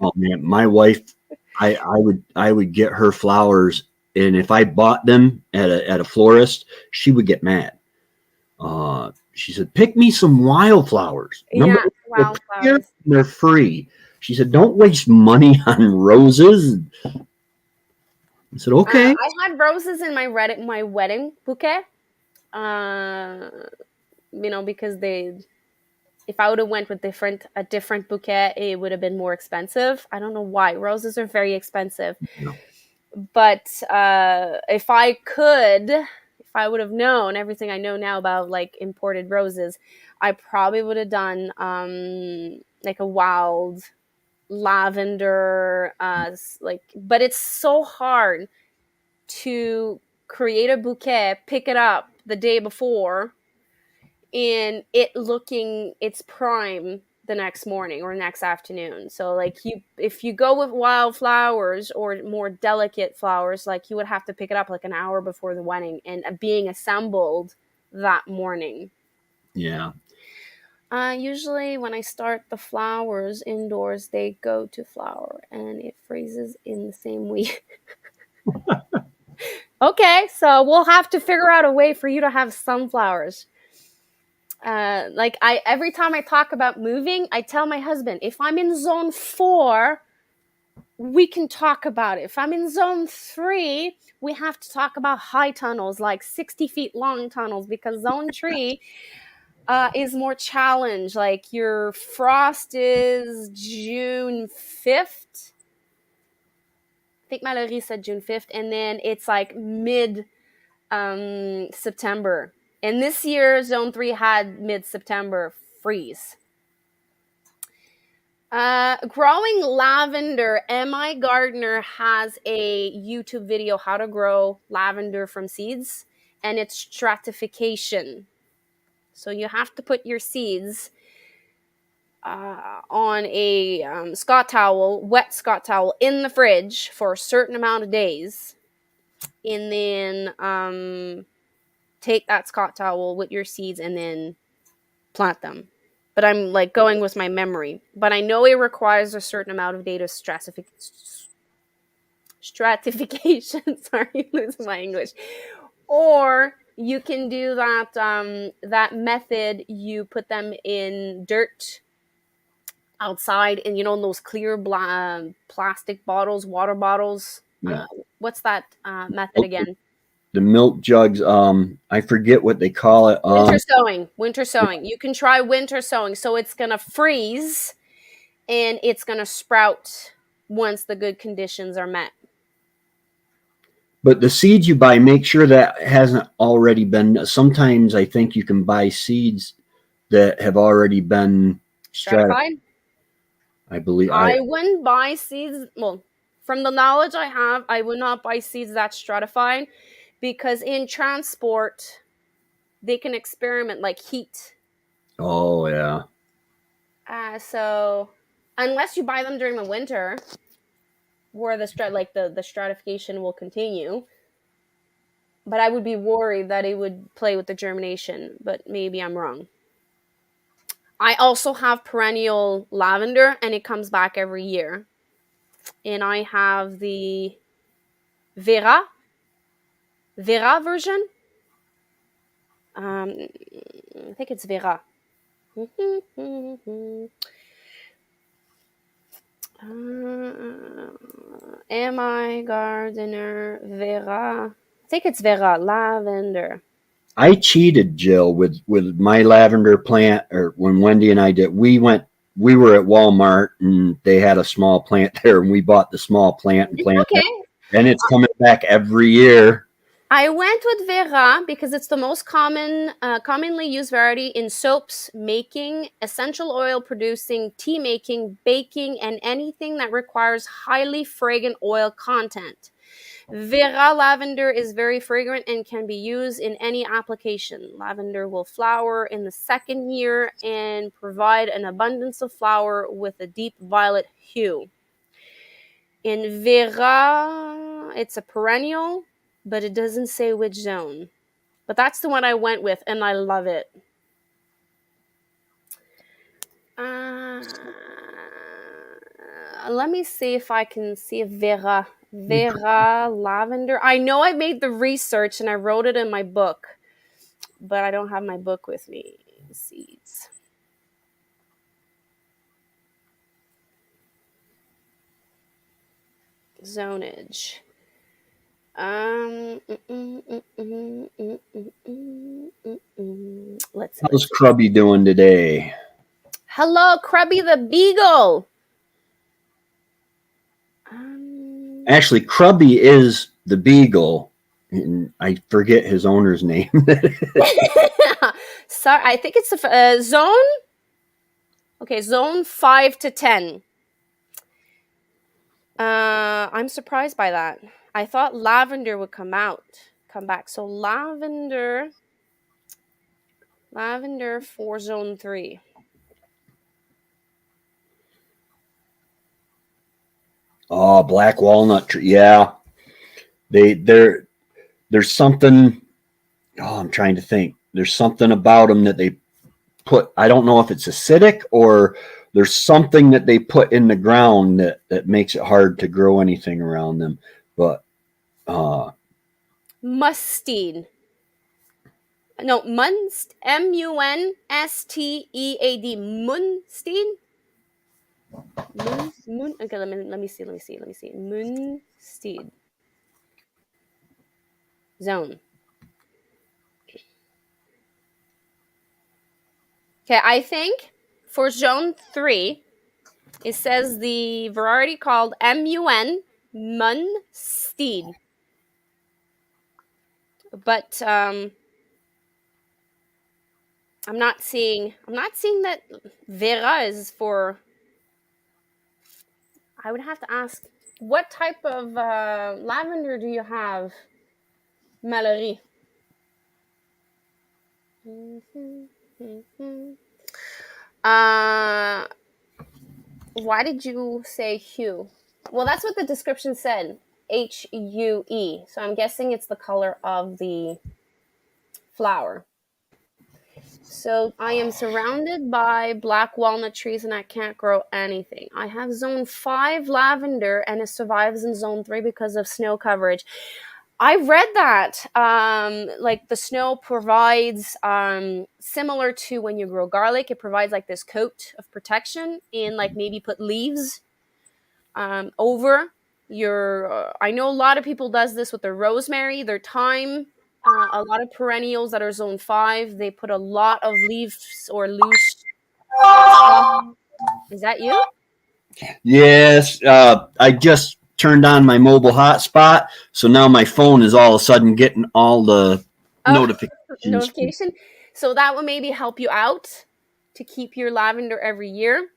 Oh man, my wife, I would get her flowers, and if I bought them at a florist, she would get mad. she said, pick me some wildflowers. Yeah, They're here, wildflowers. they're free. She said, don't waste money on roses. I said, okay. I had roses in my wedding bouquet. Uh, because if I would have went with a different bouquet, it would have been more expensive. I don't know why. Roses are very expensive. No. But if I would have known everything I know now about like imported roses, I probably would have done like a wild lavender, but it's so hard to create a bouquet, pick it up the day before, and it looking its prime the next morning or next afternoon. So like if you go with wild flowers or more delicate flowers, like you would have to pick it up like an hour before the wedding and being assembled that morning. Yeah. Usually when I start the flowers indoors, they go to flower and it freezes in the same week. Okay, so we'll have to figure out a way for you to have sunflowers. Every time I talk about moving, I tell my husband, if I'm in zone 4, we can talk about it. If I'm in zone 3, we have to talk about high tunnels, like 60 feet long tunnels, because zone 3 is more challenge. Like your frost is June 5th. I think Mallory said June 5th, and then it's like mid September. And this year, Zone 3 had mid-September freeze. Growing lavender, MI Gardner has a YouTube video, how to grow lavender from seeds, and it's stratification. So you have to put your seeds on a Scott towel, wet Scott towel, in the fridge for a certain amount of days, and then take that Scott towel with your seeds and then plant them. But I'm like going with my memory. But I know it requires a certain amount of data stratification. Sorry, losing my English. Or you can do that method. You put them in dirt outside, and in those clear plastic bottles, water bottles. Yeah. What's that method again? The milk jugs. I forget what they call it. Winter sowing. You can try winter sowing. So it's gonna freeze, and it's gonna sprout once the good conditions are met. But the seeds you buy, make sure that hasn't already been. Sometimes I think you can buy seeds that have already been Stratified. I believe. I wouldn't buy seeds. Well, from the knowledge I have, I would not buy seeds that's stratified, because in transport they can experiment like heat. Oh yeah. So unless you buy them during the winter, where the stratification will continue, but I would be worried that it would play with the germination. But maybe I'm wrong. I also have perennial lavender, and it comes back every year. And I have the Vera version. I think it's Vera. MI Gardener Vera. I think it's Vera lavender. I cheated, Jill, with my lavender plant. Or when Wendy and I did, we were at Walmart and they had a small plant there, and we bought the small plant and planted Okay. it. And it's coming back every year. I went with Vera because it's the most commonly used variety in soaps making, essential oil producing, tea making, baking, and anything that requires highly fragrant oil content. Vera lavender is very fragrant and can be used in any application. Lavender will flower in the second year and provide an abundance of flower with a deep violet hue. In Vera, it's a perennial, but it doesn't say which zone. But that's the one I went with, and I love it. Let me see if I can see Vera lavender. I know I made the research and I wrote it in my book, but I don't have my book with me. seeds. Zonage. Let's see. How's Krubby doing today? Hello, Krubby the Beagle. Actually, Krubby is the beagle, and I forget his owner's name. Sorry, I think it's a zone. Okay, zone 5 to 10. I'm surprised by that. I thought lavender would come back. So lavender for zone 3. Oh, black walnut tree. Yeah, there's something. Oh, I'm trying to think. There's something about them that they put. I don't know if it's acidic or there's something that they put in the ground that makes it hard to grow anything around them. But Mustard. No, Munst. Munstead. Munstead. Moon. Okay, let me see. Munstead. Zone. Okay, I think for zone 3, it says the variety called Munstead. But I'm not seeing that Vera is for. I would have to ask, what type of lavender do you have, Mallory? Why did you say hue? Well, that's what the description said. HUE. So I'm guessing it's the color of the flower. So I am surrounded by black walnut trees and I can't grow anything. I have zone 5 lavender and it survives in zone 3 because of snow coverage. I read that like the snow provides similar to when you grow garlic, it provides like this coat of protection and like maybe put leaves over your I know a lot of people does this with their rosemary, their thyme, a lot of perennials that are zone 5, they put a lot of leaves or loose stuff. Is that you? yes, I just turned on my mobile hotspot, so now my phone is all of a sudden getting all the notifications. Notification. So that will maybe help you out to keep your lavender every year.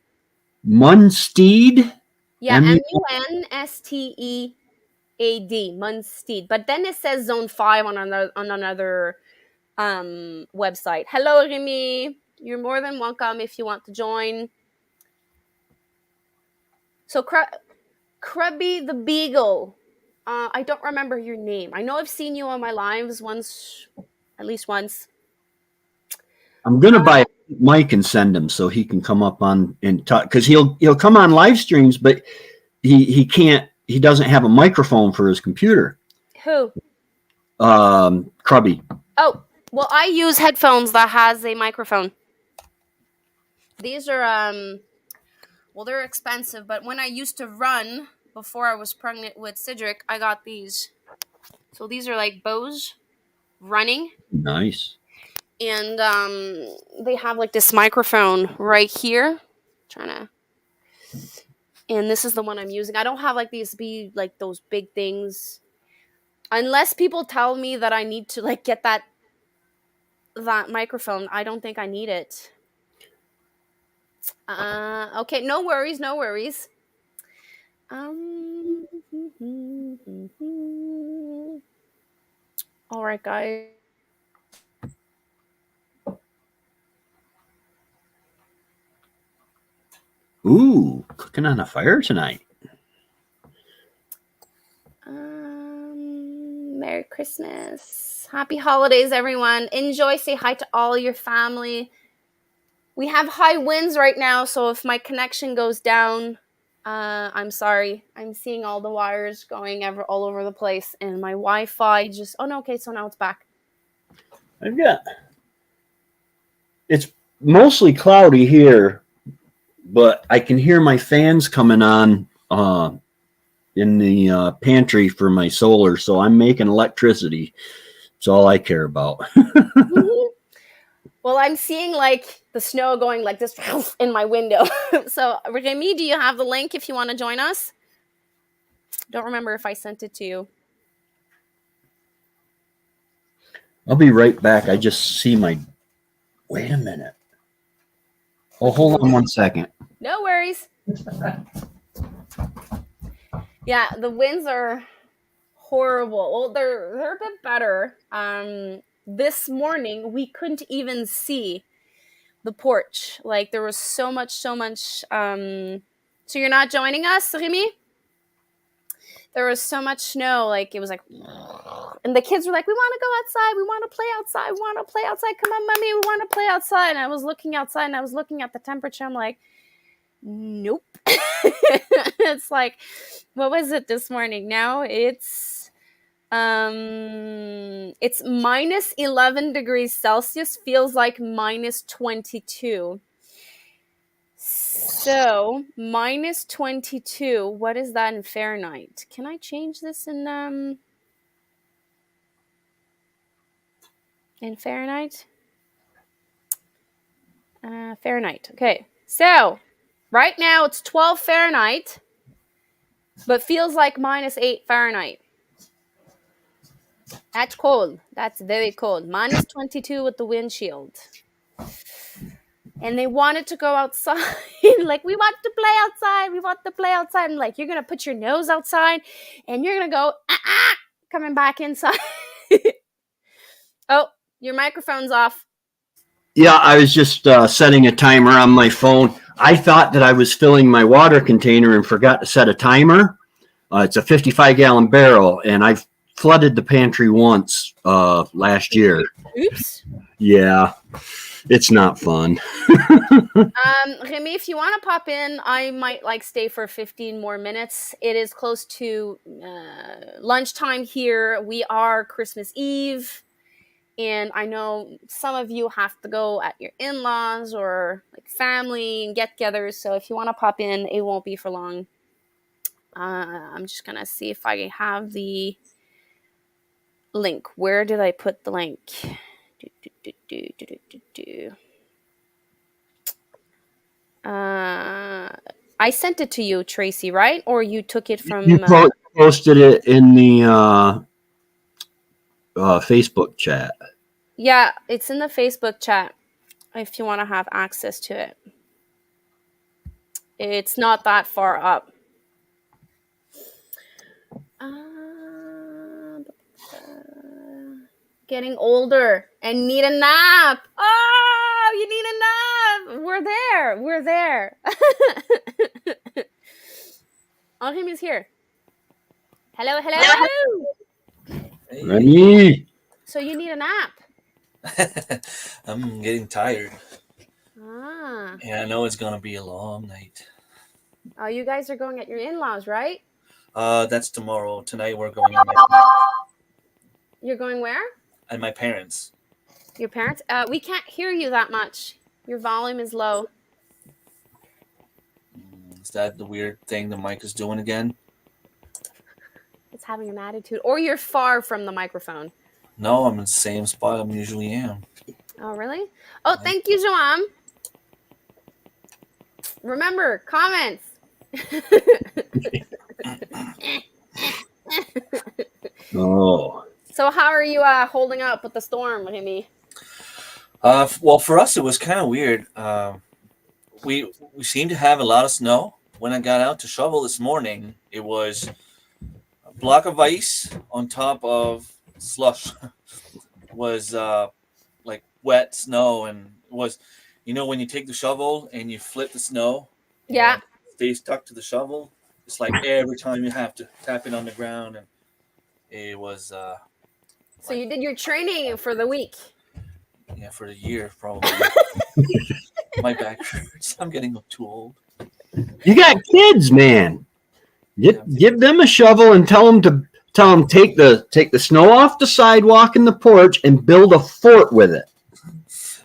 Munstead? Yeah, Munstead. Munstead. But then it says zone 5 on another website. Hello, Remy. You're more than welcome if you want to join. So, Krubby the Beagle. I don't remember your name. I know I've seen you on my lives at least once. I'm gonna buy a mic and send him so he can come up on and talk because he'll come on live streams, but he can't. He doesn't have a microphone for his computer. Who? Krubby. Oh, well, I use headphones that has a microphone. These are well, they're expensive, but when I used to run before I was pregnant with Cedric, I got these. So these are like Bose running. Nice. And they have like this microphone right here. And this is the one I'm using. I don't have like these like those big things. Unless people tell me that I need to like get that microphone, I don't think I need it. Okay, no worries. All right, guys. Ooh, cooking on a fire tonight. Merry Christmas. Happy holidays, everyone. Enjoy. Say hi to all your family. We have high winds right now, so if my connection goes down, I'm sorry. I'm seeing all the wires going all over the place, and my Wi-Fi just... Oh, no, okay, so now it's back. I've got... mostly cloudy here, but I can hear my fans coming on in the pantry for my solar, so I'm making electricity. It's all I care about. Well, I'm seeing like the snow going like this in my window. So, Remy, do you have the link if you want to join us? Don't remember if I sent it to you. I'll be right back. I just see my. Wait a minute. Oh, hold on 1 second. No worries. Yeah, the winds are horrible. Well, they're a bit better. This morning we couldn't even see the porch. Like there was so much. So you're not joining us, Remy? There was so much snow. Like it was like, and the kids were like, "We want to go outside. We want to play outside. We want to play outside. Come on, mommy, we want to play outside." And I was looking outside and I was looking at the temperature. I'm like, nope. It's like, what was it this morning? Now it's minus 11 degrees Celsius, feels like minus 22. So minus 22, what is that in Fahrenheit? Can I change this in Fahrenheit? Fahrenheit. Okay. So right now it's 12 Fahrenheit, but feels like minus 8 Fahrenheit. That's cold. That's very cold. Minus 22 with the windshield. And they wanted to go outside. Like, we want to play outside. We want to play outside. And like, you're going to put your nose outside and you're going to go, coming back inside. Oh, your microphone's off. Yeah, I was just setting a timer on my phone. I thought that I was filling my water container and forgot to set a timer. It's a 55-gallon barrel, and I've flooded the pantry once last year. Oops. Yeah, it's not fun. Remy, if you want to pop in, I might like stay for 15 more minutes. It is close to lunchtime here. We are Christmas Eve. And I know some of you have to go at your in-laws or like family and get-togethers. So if you want to pop in, it won't be for long. I'm just going to see if I have the link. Where did I put the link? I sent it to you, Tracy, right? Or you took it from... You posted it in the Facebook chat. Yeah, it's in the Facebook chat if you want to have access to it. It's not that far up. Getting older and need a nap. Oh, you need a nap. We're there. Henri's here. Hello. Hey. Remy. So you need a nap. I'm getting tired. Ah. Yeah, I know it's gonna be a long night. Oh, you guys are going at your in-laws, right? That's tomorrow. Tonight we're going You're going where? at my parents'. Your parents? We can't hear you that much. Your volume is low. Is that the weird thing the mic is doing again? It's having an attitude. Or you're far from the microphone. No, I'm in the same spot I usually am. Oh, really? Oh, thank you, Joam. Remember, comments. Oh. So how are you holding up with the storm, Remy? Well, for us, it was kind of weird. We seemed to have a lot of snow. When I got out to shovel this morning, it was a block of ice on top of slush. It was like wet snow, and it was, when you take the shovel and you flip the snow, Yeah. stay stuck to the shovel. It's like every time you have to tap it on the ground, and it was. So you did your training for the week. Yeah, for the year probably. My back hurts. I'm getting too old. You got kids, man. Give them a shovel and tell them take the snow off the sidewalk and the porch and build a fort with it.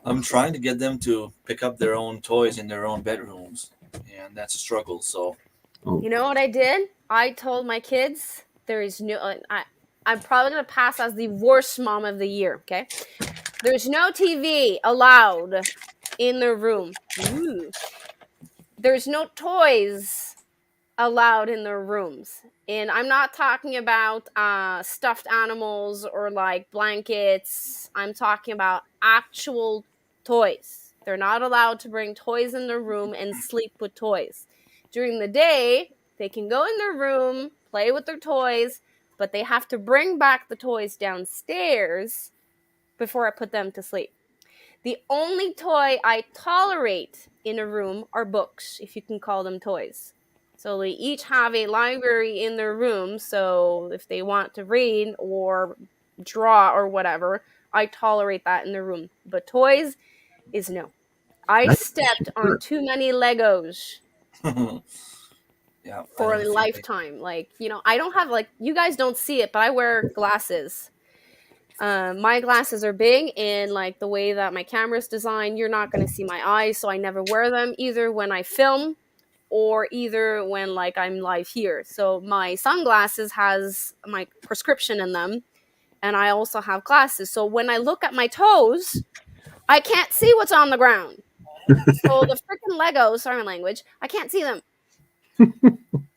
I'm trying to get them to pick up their own toys in their own bedrooms, and that's a struggle. So, You know what I did? I told my kids there is no. I'm probably gonna pass as the worst mom of the year. Okay, there's no TV allowed in their room. Ooh. There's no toys allowed in their rooms. And I'm not talking about stuffed animals or like blankets. I'm talking about actual toys. They're not allowed to bring toys in their room and sleep with toys. During the day, they can go in their room, play with their toys, but they have to bring back the toys downstairs before I put them to sleep. The only toy I tolerate in a room are books, if you can call them toys. So they each have a library in their room, so if they want to read or draw or whatever, I tolerate that in their room. But toys is no. I stepped on too many Legos yeah, for a lifetime. Like, I don't have, like, you guys don't see it, but I wear glasses. My glasses are big, and like the way that my camera is designed, you're not going to see my eyes, so I never wear them either when I film or either when like I'm live here. So my sunglasses has my prescription in them, and I also have glasses. So when I look at my toes, I can't see what's on the ground. So the freaking Legos, sorry my language, I can't see them.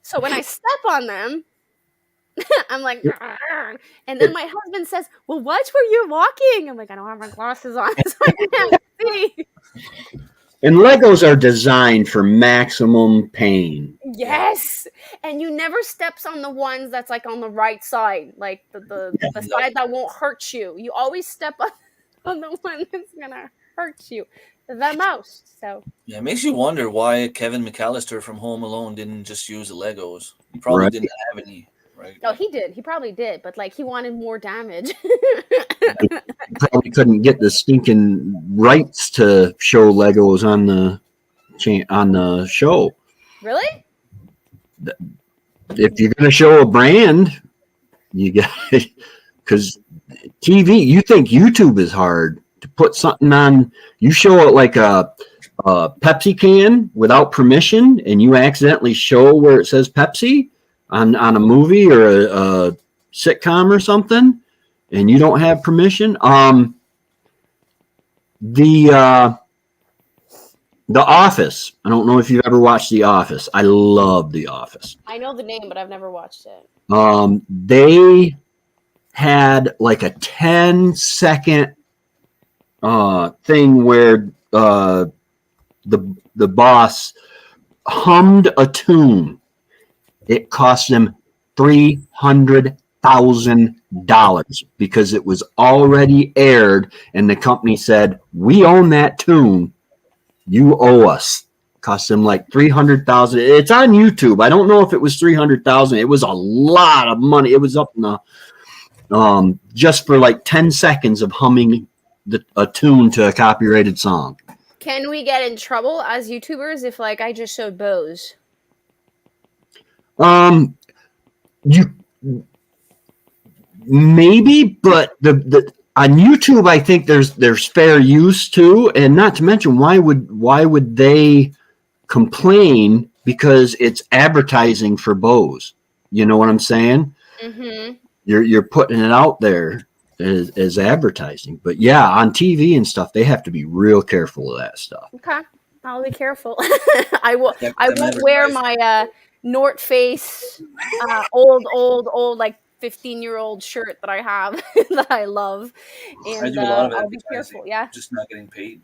So when I step on them, I'm like, and then my husband says, well, watch where you're walking. I'm like, I don't have my glasses on, so I can't see. And Legos are designed for maximum pain. Yes. And you never steps on the ones that's like on the right side, like the side that won't hurt you. You always step on the one that's going to hurt you the most. So yeah, it makes you wonder why Kevin McAllister from Home Alone didn't just use the Legos. He probably didn't have any. Right. No, he did. He probably did, but like he wanted more damage. He probably couldn't get the stinking rights to show Legos on the show. Really? If you're going to show a brand, you got because TV. You think YouTube is hard to put something on? You show it like a Pepsi can without permission, and you accidentally show where it says Pepsi on a movie or a sitcom or something, and you don't have permission. The Office. I don't know if you've ever watched The Office. I love The Office. I know the name, but I've never watched it. They had like a 10-second thing where the boss hummed a tune. It cost them $300,000 because it was already aired, and the company said, "We own that tune. You owe us." Cost them like $300,000. It's on YouTube. I don't know if it was $300,000. It was a lot of money. It was up in the just for like 10 seconds of humming a tune to a copyrighted song. Can we get in trouble as YouTubers if like I just showed Bose? You maybe, but the on YouTube, I think there's fair use too, and not to mention why would they complain because it's advertising for Bose? You know what I'm saying? Mm-hmm. You're putting it out there as advertising, but yeah, on TV and stuff, they have to be real careful of that stuff. Okay, I'll be careful. I won't wear my North Face old like 15-year-old shirt that I have that I love, and I do a lot of I'll be careful. Yeah, just not getting paid.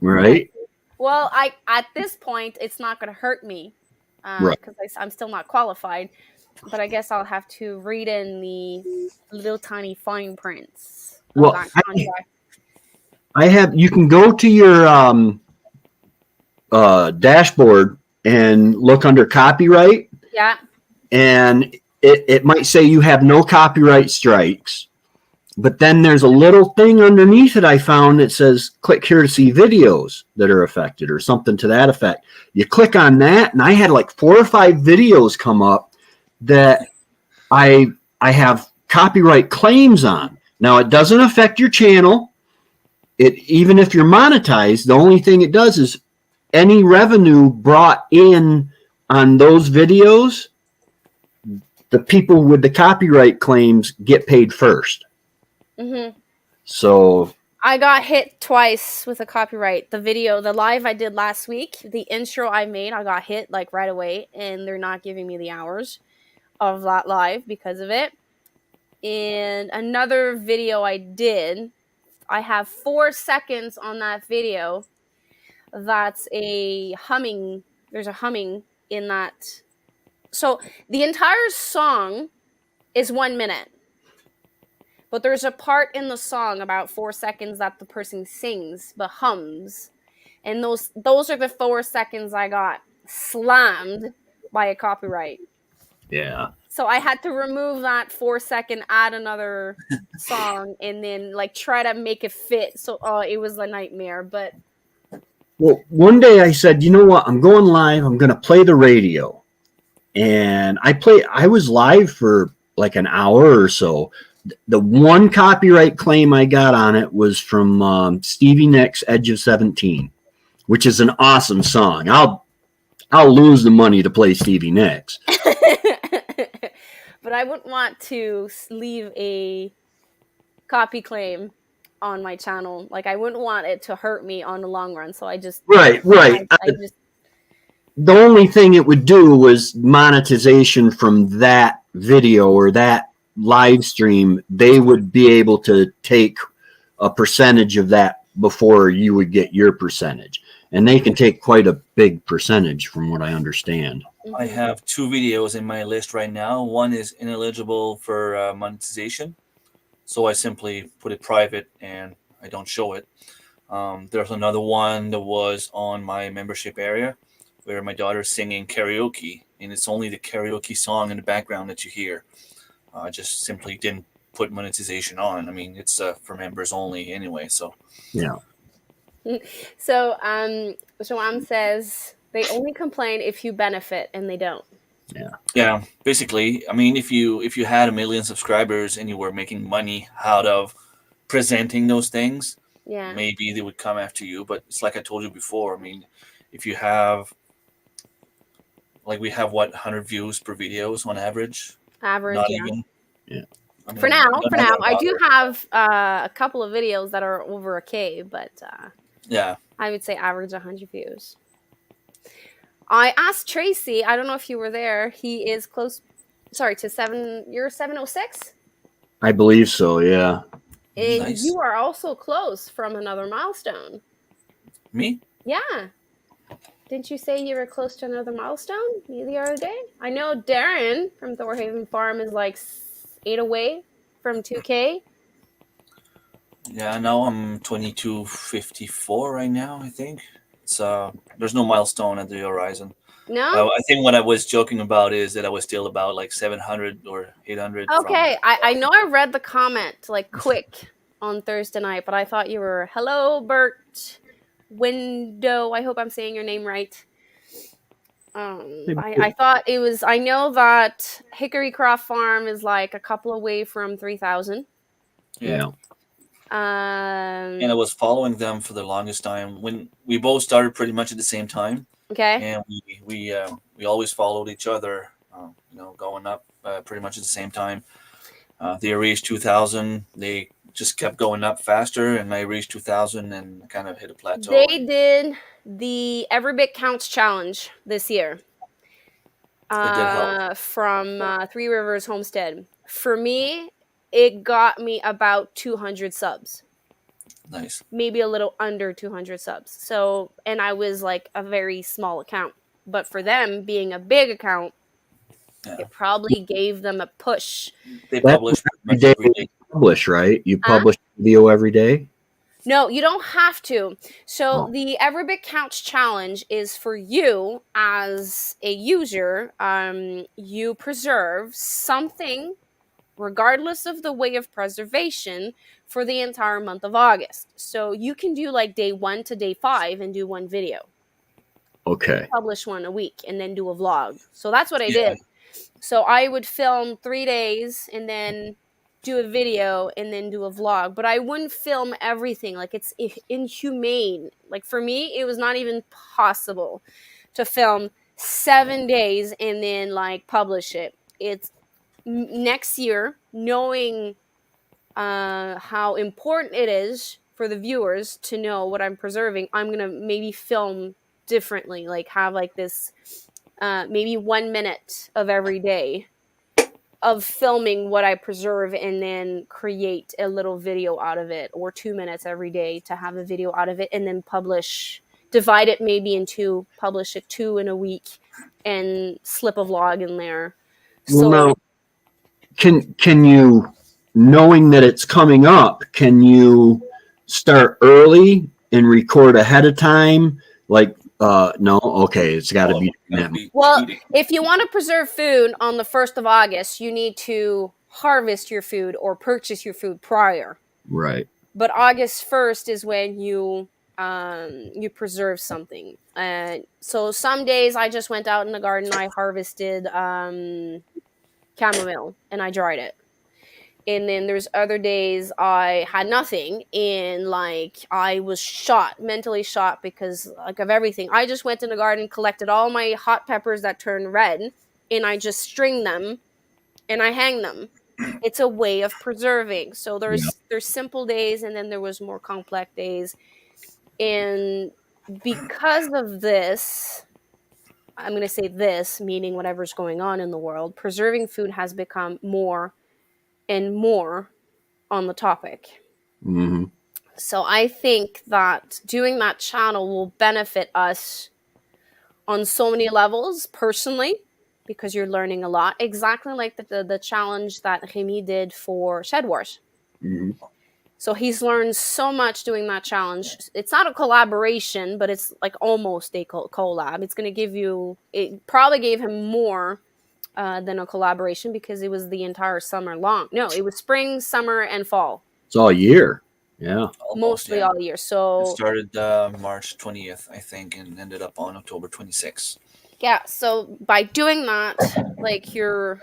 Right. Well, at this point, it's not going to hurt me because I'm still not qualified. But I guess I'll have to read in the little tiny fine prints. Well, I have. You can go to your dashboard and look under copyright. Yeah. And it might say you have no copyright strikes, but then there's a little thing underneath it I found that says click here to see videos that are affected or something to that effect. You click on that, and I had like 4 or 5 videos come up that I have copyright claims on. Now, it doesn't affect your channel. even if you're monetized, the only thing it does is any revenue brought in on those videos, the people with the copyright claims get paid first. Mm-hmm. So I got hit twice with a copyright. The live I did last week, the intro I made, I got hit like right away, and they're not giving me the hours of that live because of it. And another video I did, I have 4 seconds on that video. That's a humming. There's a humming in that. So the entire song is 1 minute. But there's a part in the song about 4 seconds that the person sings but hums. And those are the 4 seconds I got slammed by a copyright. yeah. So I had to remove that 4 second, add another song, and then like try to make it fit. So it was a nightmare. But well, one day I said, you know what? I'm going live. I'm going to play the radio. And I was live for like an hour or so. The one copyright claim I got on it was from Stevie Nicks' "Edge of 17," which is an awesome song. I'll lose the money to play Stevie Nicks. But I wouldn't want to leave a copy claim on my channel. Like I wouldn't want it to hurt me on the long run. So I just Right. I just The only thing it would do was monetization from that video or that live stream. They would be able to take a percentage of that before you would get your percentage. And they can take quite a big percentage from what I understand. I have 2 videos in my list right now. One is ineligible for monetization. So I simply put it private and I don't show it. There's another one that was on my membership area where my daughter's singing karaoke, and it's only the karaoke song in the background that you hear. I just simply didn't put monetization on. I mean, it's for members only anyway. So yeah. So Joanne says they only complain if you benefit, and they don't. Yeah, basically, I mean, if you had 1 million subscribers and you were making money out of presenting those things, yeah, maybe they would come after you. But it's like I told you before. I mean, if you have, like, we have 100 views per videos on average. Not yeah. even. Yeah. I mean, For now, I do have a couple of videos that are over 1K, but yeah, I would say average 100 views. I asked Tracy, I don't know if you were there, he is close, to 7, you're 706? I believe so, yeah. And nice. you are also close from another milestone. Me? Yeah. Didn't you say you were close to another milestone the other day? I know Darren from Thorhaven Farm is like 8 away from 2K. Yeah, now I'm 2254 right now, I think. It's there's no milestone at the horizon. No? I think what I was joking about is that I was still about like 700 or 800. Okay, I know I read the comment like quick on Thursday night, but I thought you were hello Bert Window. I hope I'm saying your name right. I thought it was. I know that Hickory Croft Farm is like a couple away from 3,000. Yeah. And I was following them for the longest time when we both started pretty much at the same time. Okay. And we always followed each other, going up pretty much at the same time. They reached 2,000. They just kept going up faster, and I reached 2,000 and kind of hit a plateau. They did the Every Bit Counts challenge this year. It did help. From Three Rivers Homestead. For me, it got me about 200 subs. Nice. Maybe a little under 200 subs. So, and I was like a very small account. But for them, being a big account, it probably gave them a push. They publish every day. Publish, right? You publish video every day? No, you don't have to. So the Every Bit Counts challenge is for you as a user. You preserve something, regardless of the way of preservation, for the entire month of August. So you can do like day 1 to day 5 and do one video. Okay. Publish one a week and then do a vlog. So that's what I did. So I would film 3 days and then do a video and then do a vlog, but I wouldn't film everything. Like, it's inhumane. Like, for me, it was not even possible to film 7 days and then like publish it. It's next year, knowing how important it is for the viewers to know what I'm preserving, I'm gonna maybe film differently, like have like this maybe 1 minute of every day of filming what I preserve and then create a little video out of it, or 2 minutes every day to have a video out of it, and then divide it maybe in two, publish it 2 in a week, and slip a vlog in there. Well, So now, can you, knowing that it's coming up, can you start early and record ahead of time? Like, no, okay, it's got to be. Well, if you want to preserve food on the 1st of August, you need to harvest your food or purchase your food prior. Right. But August 1st is when you preserve something. So some days I just went out in the garden, I harvested chamomile and I dried it. And then there's other days I had nothing, and like I was mentally shot because like of everything. I just went in the garden, collected all my hot peppers that turn red, and I just string them and I hang them. It's a way of preserving. So there's simple days, and then there was more complex days. And because of this, I'm going to say this, meaning whatever's going on in the world, preserving food has become more and more on the topic. Mm-hmm. So I think that doing that channel will benefit us on so many levels personally, because you're learning a lot, exactly like the challenge that Remy did for Shed Wars. Mm-hmm. So he's learned so much doing that challenge. It's not a collaboration, but it's like almost a collab. It's going to give you, it probably gave him more than a collaboration, because it was the entire summer long. No, it was spring, summer, and fall. It's all year. Yeah. Mostly all year. So it started March 20th, I think, and ended up on October 26th. Yeah. So by doing that, like you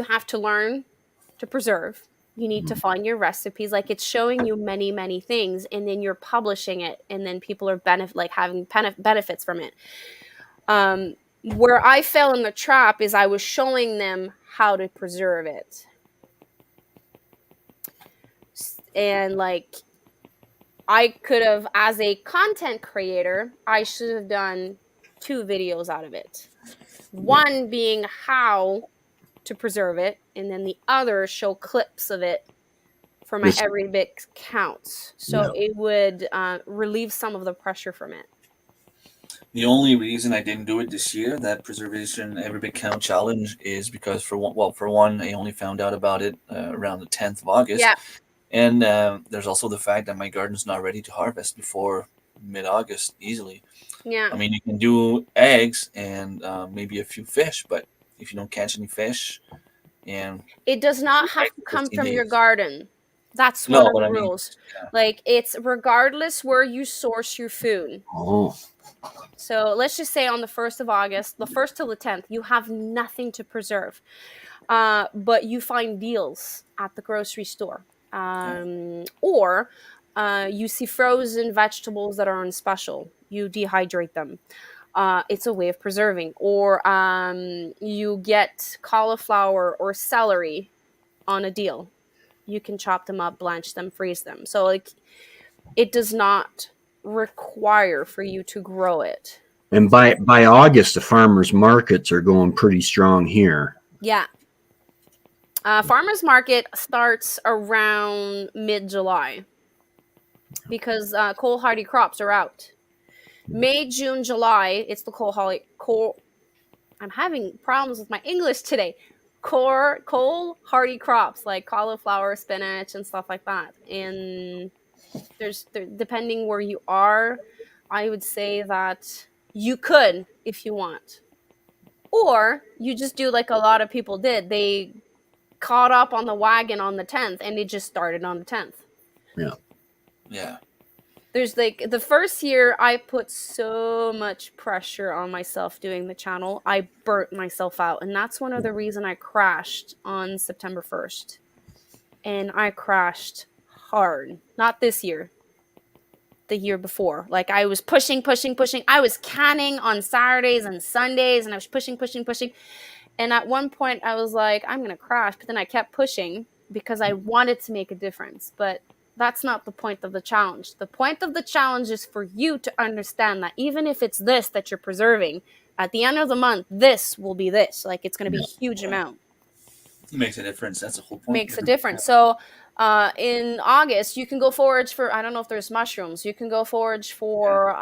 have to learn to preserve. You need to find your recipes. Like, it's showing you many, many things, and then you're publishing it, and then people are having benefits from it. Where I fell in the trap is I was showing them how to preserve it. And like, I could have, as a content creator, I should have done 2 videos out of it. One being how to preserve it, and then the other show clips of it for my every bit counts. So it would relieve some of the pressure from it. The only reason I didn't do it this year, that preservation every bit count challenge, is because for one, I only found out about it around the 10th of August. Yeah. And there's also the fact that my garden's not ready to harvest before mid-August easily. Yeah. I mean, you can do eggs and maybe a few fish, but if you don't catch any fish, and it does not have to come from your garden. That's one of the rules. Like, it's regardless where you source your food. Oh. So let's just say on the 1st of August, the 1st till the 10th, you have nothing to preserve. But you find deals at the grocery store. Or you see frozen vegetables that are on special. You dehydrate them. It's a way of preserving. Or you get cauliflower or celery on a deal. You can chop them up, blanch them, freeze them. So like, it does not require for you to grow it. And by August, the farmers markets are going pretty strong here. Yeah. Farmers market starts around mid-July, because cold hardy crops are out. May, June, July, it's the I'm having problems with my English today. Cold hardy crops like cauliflower, spinach, and stuff like that. And depending where you are, I would say that you could, if you want. Or you just do like a lot of people did. They caught up on the wagon on the 10th, and it just started on the 10th. Yeah. There's like, the first year I put so much pressure on myself doing the channel. I burnt myself out, and that's one of the reasons I crashed on September 1st. and I crashed hard. Not this year, the year before. Like I was pushing. I was canning on Saturdays and Sundays, and I was pushing. And at one point I was like, I'm going to crash. But then I kept pushing because I wanted to make a difference. But that's not the point of the challenge. The point of the challenge is for you to understand that even if it's this that you're preserving, at the end of the month, this will be this. Like it's going to be a huge amount. It makes a difference. That's the whole point. Makes a difference. So in August, you can go forage for, I don't know if there's mushrooms. You can go forage for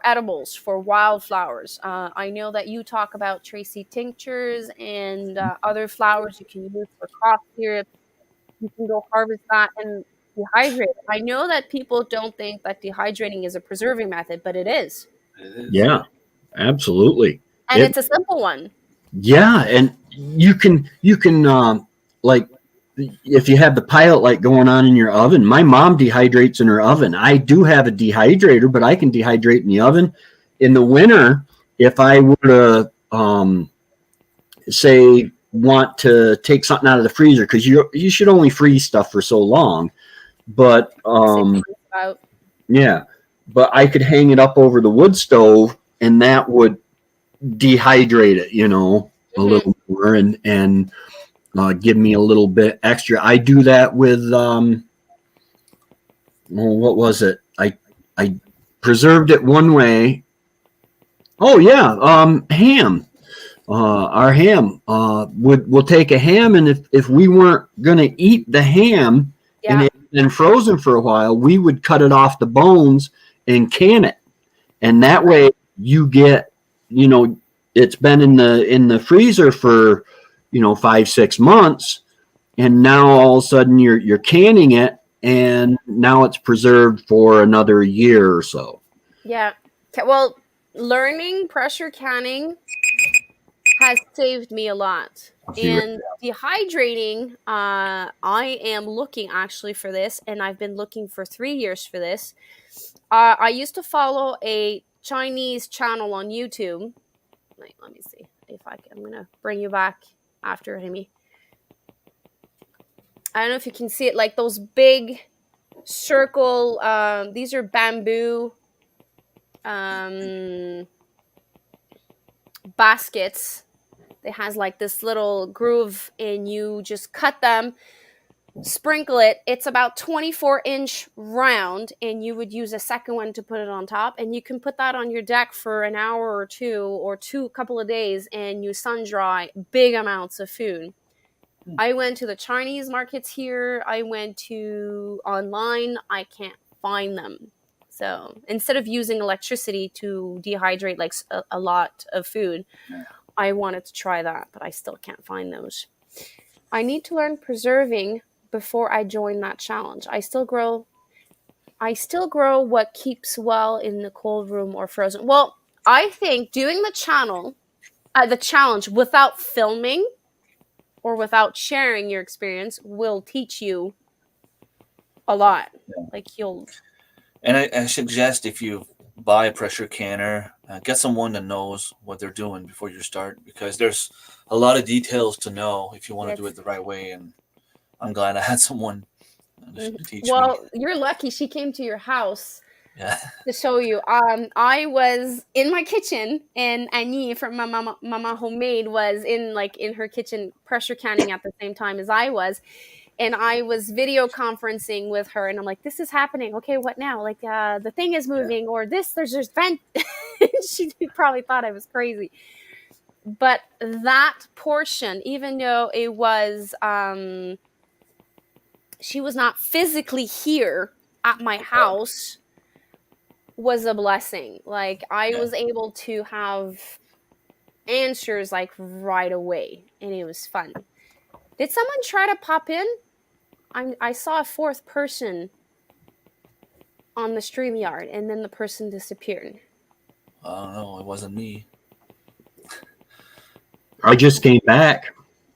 edibles, for wildflowers. I know that you talk about Tracy tinctures and other flowers you can use for cough syrup. You can go harvest that and dehydrate it. I know that people don't think that dehydrating is a preserving method, but it is. It is. Yeah, absolutely. And it's a simple one. Yeah, and you can like if you have the pilot light going on in your oven. My mom dehydrates in her oven. I do have a dehydrator, but I can dehydrate in the oven. In the winter, if I were to say want to take something out of the freezer, because you should only freeze stuff for so long, but yeah, but I could hang it up over the wood stove, and that would dehydrate it, a little more, and give me a little bit extra. I do that with what was it? I preserved it one way. Oh yeah, ham. Our ham. We'll take a ham, and if we weren't gonna eat the ham and it had been frozen for a while, we would cut it off the bones and can it, and that way you get, it's been in the freezer for 5-6 months, and now all of a sudden you're canning it, and now it's preserved for another year or so. Yeah. Well, learning pressure canning has saved me a lot. And dehydrating, I am looking actually for this, and I've been looking for 3 years for this. I used to follow a Chinese channel on YouTube. Let me see if I'm going to bring you back after Remy. I don't know if you can see it, like those big circle, these are bamboo baskets. It has like this little groove, and you just cut them, sprinkle it. It's about 24-inch round, and you would use a second one to put it on top, and you can put that on your deck for an hour or two couple of days, and you sun dry big amounts of food. I went to the Chinese markets here. I went to online. I can't find them. So instead of using electricity to dehydrate like a lot of food, I wanted to try that, but I still can't find those. I need to learn preserving before I join that challenge. I still grow what keeps well in the cold room or frozen. Well, I think doing the challenge without filming or without sharing your experience will teach you a lot. Yeah. Like you'll. And I suggest if you buy a pressure canner, get someone that knows what they're doing before you start, because there's a lot of details to know if you want to do it the right way. And I'm glad I had someone to teach me. Well, you're lucky she came to your house to show you. I was in my kitchen, and Annie from Mama Homemade was in her kitchen pressure canning at the same time as I was. And I was video conferencing with her, and I'm like, this is happening. Okay, what now? Like, the thing is moving, or there's vent. She probably thought I was crazy. But that portion, even though it was, she was not physically here at my house, was a blessing. Like, I was able to have answers, like, right away, and it was fun. Did someone try to pop in? I saw a fourth person on the StreamYard, and then the person disappeared. I don't know. It wasn't me. I just came back.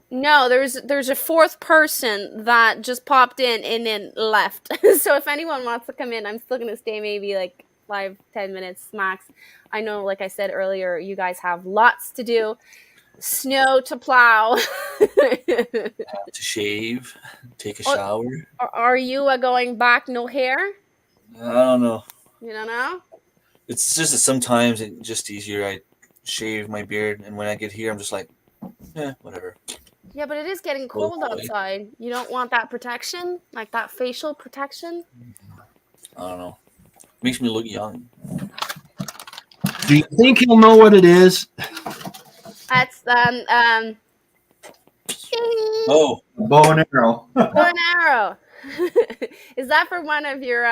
No, there's a fourth person that just popped in and then left. So if anyone wants to come in, I'm still going to stay maybe like 5-10 minutes max. I know, like I said earlier, you guys have lots to do. Snow to plow. To shave, take a shower. Are you going back no hair? I don't know. You don't know? It's just that sometimes it's just easier. I shave my beard, and when I get here, I'm just like, whatever. Yeah, but it is getting cold outside. You don't want that protection, like that facial protection. I don't know. Makes me look young. Do you think he'll know what it is? That's Oh, bow and arrow. bow and arrow. Is that for one of your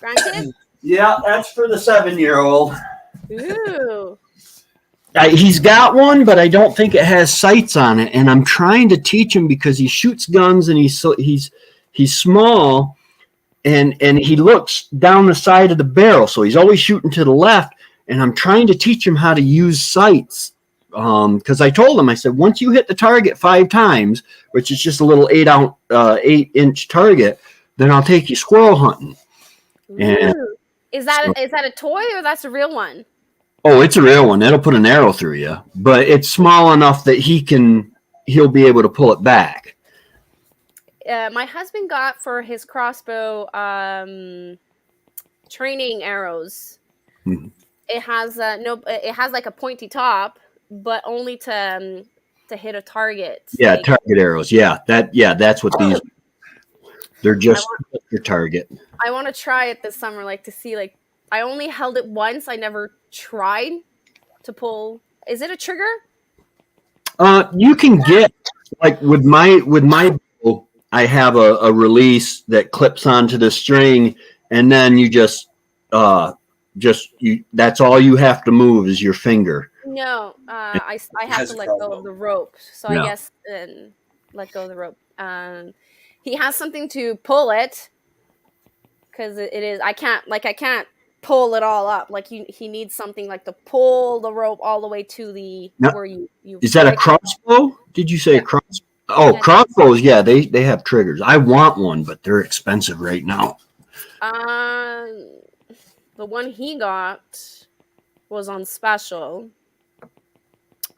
grandkids? Yeah, that's for the 7-year-old. Ooh. He's got one, but I don't think it has sights on it. And I'm trying to teach him because he shoots guns and he's small, and he looks down the side of the barrel, so he's always shooting to the left. And I'm trying to teach him how to use sights. Because I told him, I said, once you hit the target 5 times, which is just a little 8-inch target, then I'll take you squirrel hunting. And is that a toy or that's a real one? Oh, it's a real one. It'll put an arrow through you, but it's small enough that he'll be able to pull it back. My husband got for his crossbow training arrows. Hmm. It has it has like a pointy top, but only to hit a target. Yeah, like, target arrows. Yeah, that's what these. They're just your target. I want to try it this summer, like to see. Like, I only held it once. I never tried to pull. Is it a trigger? You can get like with my bow, I have a release that clips onto the string, and then you that's all you have to move is your finger. No, I have to let go of the rope. So I guess let go of the rope. He has something to pull it because it is. I can't pull it all up. Like he needs something like to pull the rope all the way to the where you. Is that a crossbow? Did you say a crossbow? Oh, yeah. Crossbows. Yeah, they have triggers. I want one, but they're expensive right now. The one he got was on special.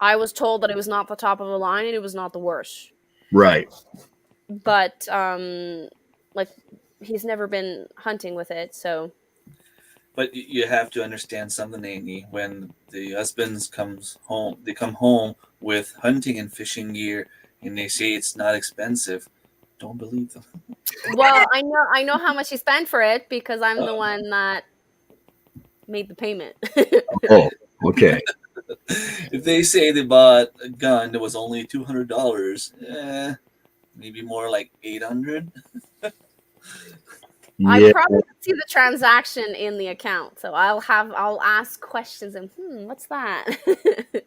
I was told that it was not the top of the line and it was not the worst. Right. But like he's never been hunting with it, so. But you have to understand something, Amy. When the husbands come home with hunting and fishing gear, and they say it's not expensive. Don't believe them. Well, I know how much he spent for it because I'm the one that made the payment. Oh, okay. If they say they bought a gun that was only $200, maybe more like $800. I probably see the transaction in the account, so I'll ask questions and what's that?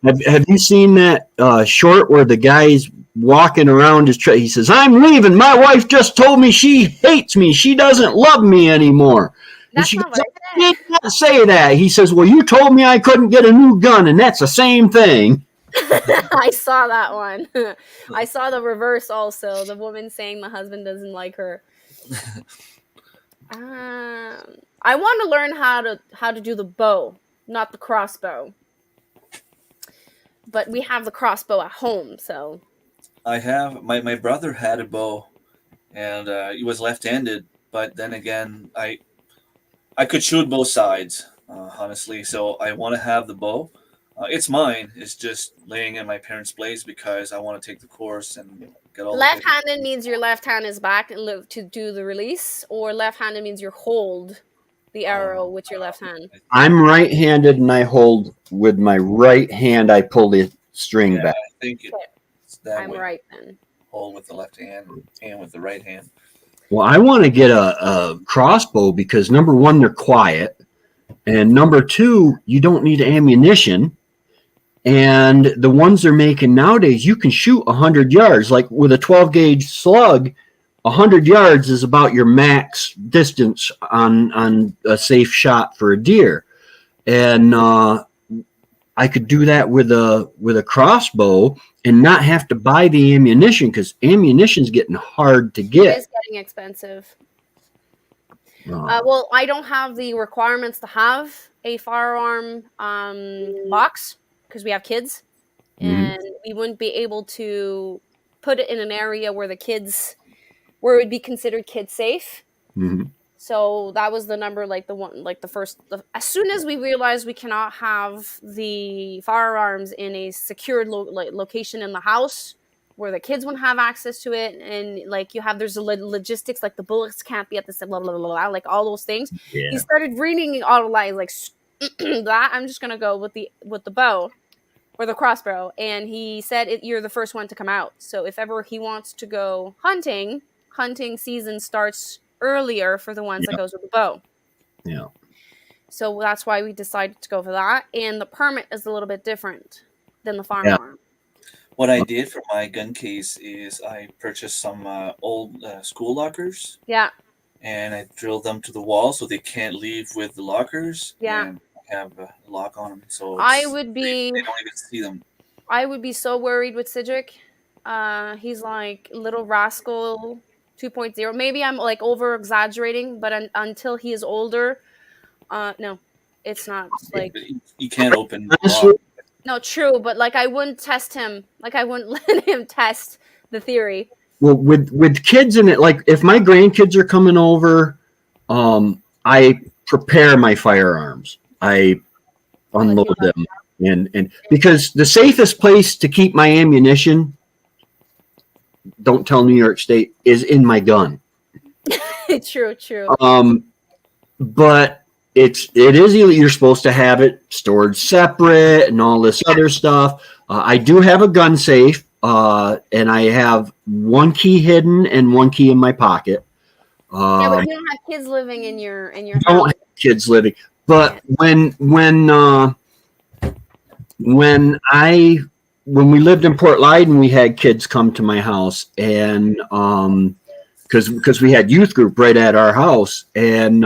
Have you seen that short where the guy's walking around his he says, "I'm leaving. My wife just told me she hates me. She doesn't love me anymore." That's and she not goes, what I said. "You can't say that." He says, "Well, you told me I couldn't get a new gun, and that's the same thing." I saw that one. I saw the reverse also. The woman saying the husband doesn't like her. I want to learn how to do the bow, not the crossbow. But we have the crossbow at home, so. I have my brother had a bow, and he was left-handed. But then again, I could shoot both sides, honestly. So I want to have the bow. It's mine. It's just laying in my parents' place because I want to take the course and get all. Left-handed means your left hand is back and to do the release, or left-handed means you hold the arrow with your left hand. I'm right-handed, and I hold with my right hand. I pull the string back. I think it's that I'm way. right then. Hold with the left hand and with the right hand. Well, I want to get a crossbow because number one, they're quiet, and number two, you don't need ammunition. And the ones they're making nowadays, you can shoot 100 yards. Like with a 12-gauge slug, 100 yards is about your max distance on a safe shot for a deer. And I could do that with a crossbow and not have to buy the ammunition because ammunition's getting hard to get. It is getting expensive. Well, I don't have the requirements to have a firearm box because we have kids. and we wouldn't be able to put it in an area where it would be considered kid safe. So that was the number, like as soon as we realized we cannot have the firearms in a secured location in the house where the kids wouldn't have access to it, and like there's logistics, like the bullets can't be at the blah blah blah, blah, like all those things. Yeah. He started reading all the lines, like that. I'm just gonna go with the bow or the crossbow, and he said, "You're the first one to come out. So if ever he wants to go hunting season starts earlier for the ones that goes with the bow." Yeah. So that's why we decided to go for that. And the permit is a little bit different than the firearm. What I did for my gun case is I purchased some old school lockers. Yeah. And I drilled them to the wall so they can't leave with the lockers. Yeah. And I have a lock on them, so they don't even see them. I would be so worried with Cedric. He's like Little Rascal 2.0. Maybe I'm like over exaggerating, but until he is older, no, it's not like you can't open the lock. No, true, but like I wouldn't test him. Like I wouldn't let him test the theory. Well, with kids in it, like if my grandkids are coming over, I prepare my firearms. I unload them, and because the safest place to keep my ammunition, don't tell New York State, is in my gun. True. But it is you're supposed to have it stored separate and all this other stuff. I do have a gun safe, and I have one key hidden and one key in my pocket. Yeah, but you don't have kids living in your house. Don't have kids living, but when we lived in Port Leyden, we had kids come to my house, and because we had youth group right at our house, and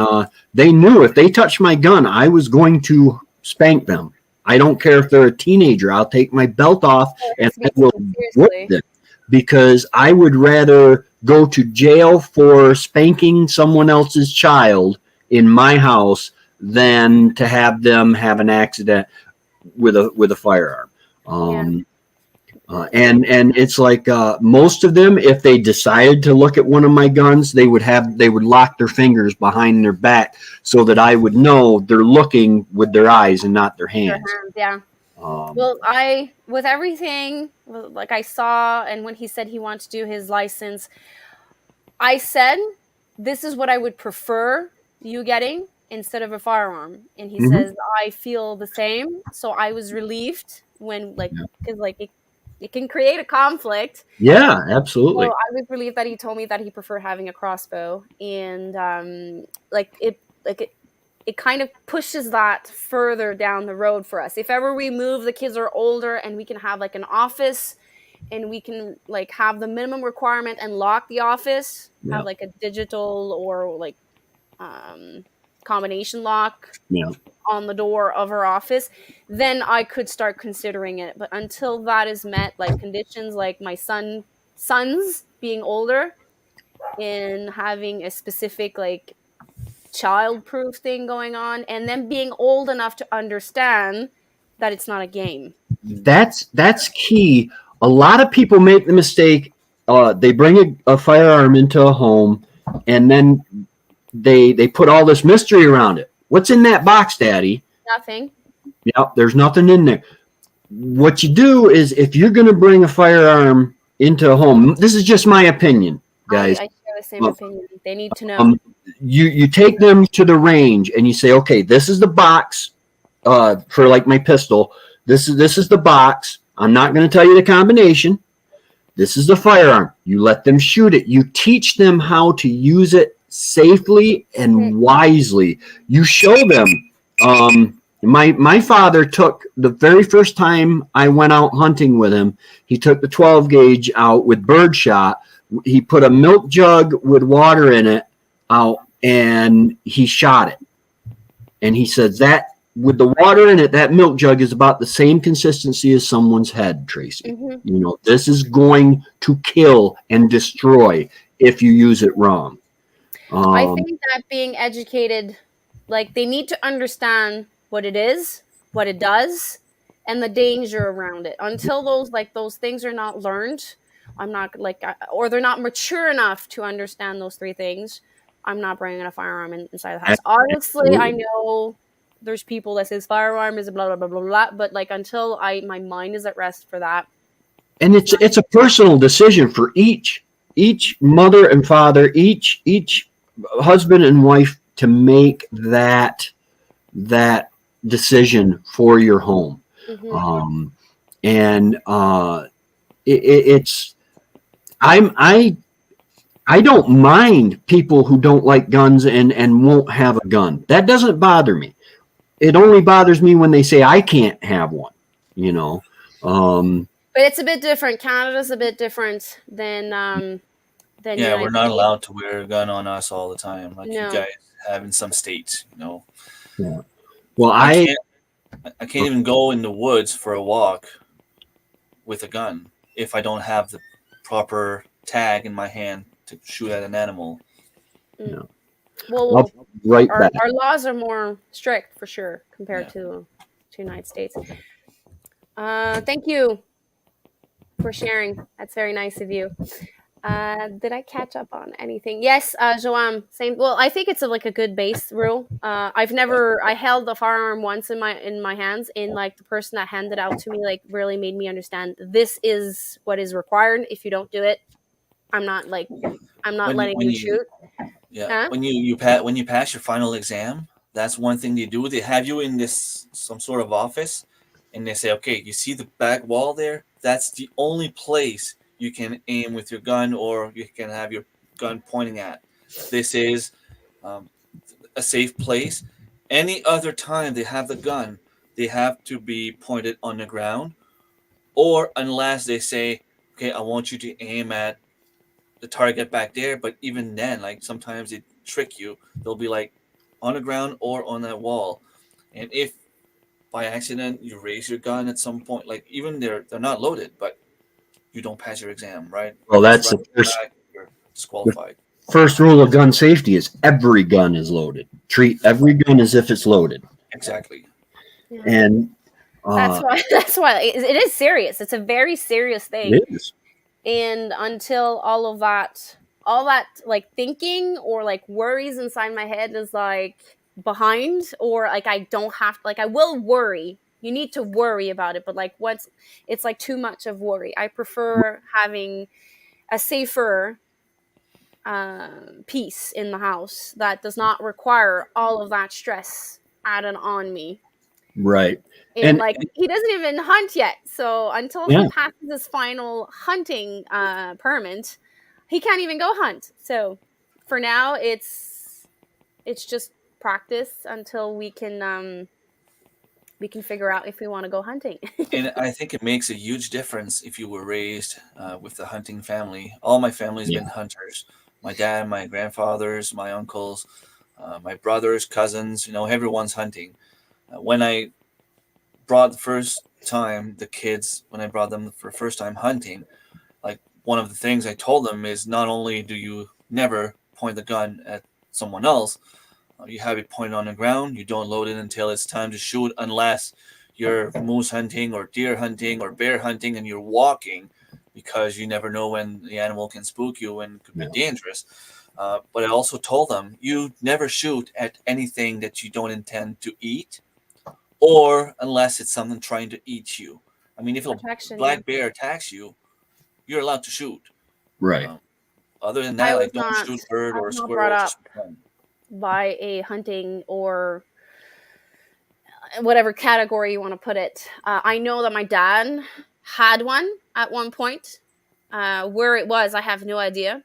they knew if they touched my gun, I was going to spank them. I don't care if they're a teenager. I'll take my belt off and I will whip them, because I would rather go to jail for spanking someone else's child in my house than to have them have an accident with a firearm. And it's like most of them, if they decided to look at one of my guns, they would lock their fingers behind their back so that I would know they're looking with their eyes and not their hands. Yeah. Well, with everything, like I saw, and when he said he wanted to do his license, I said, this is what I would prefer you getting instead of a firearm. And he says, I feel the same. So I was relieved when, because it can create a conflict. Yeah, absolutely. So I was relieved that he told me that he preferred having a crossbow, and it kind of pushes that further down the road for us. If ever we move, the kids are older, and we can have like an office, and we can like have the minimum requirement and lock the office, have like a digital or like combination lock. On the door of our office, then I could start considering it. But until that is met, like conditions like my sons being older and having a specific like child-proof thing going on, and then being old enough to understand that it's not a game. That's key. A lot of people make the mistake. They bring a firearm into a home, and then they put all this mystery around it. What's in that box, Daddy? Nothing. Yep, there's nothing in there. What you do is, if you're going to bring a firearm into a home, this is just my opinion, guys. I share the same opinion. They need to know. You take them to the range and you say, okay, this is the box for like my pistol. This is the box. I'm not going to tell you the combination. This is the firearm. You let them shoot it. You teach them how to use it safely and wisely. You show them. My father took the very first time I went out hunting with him, he took the 12 gauge out with birdshot. He put a milk jug with water in it out, and he shot it. And he says that with the water in it, that milk jug is about the same consistency as someone's head, Tracy. You know, this is going to kill and destroy if you use it wrong. I think that being educated, like they need to understand what it is, what it does, and the danger around it. Until those things are not learned, I'm not like, or they're not mature enough to understand those three things, I'm not bringing a firearm inside the house. Obviously, I know there's people that says firearm is blah blah blah blah blah, but like until my mind is at rest for that. And it's a personal decision for each mother and father, each husband and wife to make that decision for your home. Mm-hmm. It's I don't mind people who don't like guns and won't have a gun. That doesn't bother me. It only bothers me when they say I can't have one, you know. But it's a bit different. Canada's a bit different than Yeah, United we're not States. allowed to wear a gun on us all the time, like No. you guys have in some states, you know. Yeah. Well, I can't even go in the woods for a walk with a gun if I don't have the proper tag in my hand to shoot at an animal. No. Well, right our laws are more strict for sure compared to United States. Thank you for sharing. That's very nice of you. Did I catch up on anything? Yes, Joanne, same. Well, I think it's like a good base rule. I held a firearm once in my hands, and like the person that handed out to me like really made me understand this is what is required. If you don't do it, I'm not letting you shoot. Yeah, huh? when you pass your final exam, that's one thing they do. They have you in some sort of office, and they say, okay, you see the back wall there? That's the only place you can aim with your gun, or you can have your gun pointing at. This is a safe place. Any other time they have the gun, they have to be pointed on the ground, or unless they say, okay, I want you to aim at the target back there. But even then, like sometimes they trick you. They'll be like on the ground or on that wall. And if by accident you raise your gun at some point, like even they're not loaded, but you don't pass your exam, right? Well, that's the first, you're disqualified. The first rule of gun safety is every gun is loaded. Treat every gun as if it's loaded. Exactly. Yeah. And that's why it is serious. It's a very serious thing. It is. And until all that like thinking or like worries inside my head is like behind, or like I don't have to, like I will worry. You need to worry about it, but like it's like too much of worry. I prefer having a safer piece in the house that does not require all of that stress added on me. Right. And like he doesn't even hunt yet, so until he passes his final hunting permit, he can't even go hunt. So for now, it's just practice until we can figure out if we want to go hunting. And I think it makes a huge difference if you were raised with the hunting family. All my family's been hunters. My dad, my grandfathers, my uncles, my brothers, cousins. You know, everyone's hunting. When I brought the first time the kids, when I brought them for the first time hunting, like one of the things I told them is not only do you never point the gun at someone else, you have it pointed on the ground. You don't load it until it's time to shoot, unless you're moose hunting or deer hunting or bear hunting and you're walking, because you never know when the animal can spook you and could be dangerous. But I also told them, you never shoot at anything that you don't intend to eat, or unless it's something trying to eat you. I mean, if a black bear attacks you, you're allowed to shoot. Right. Other than that, like don't shoot bird or squirrel. By a hunting or whatever category you want to put it. I know that my dad had one at one point. Where it was, I have no idea.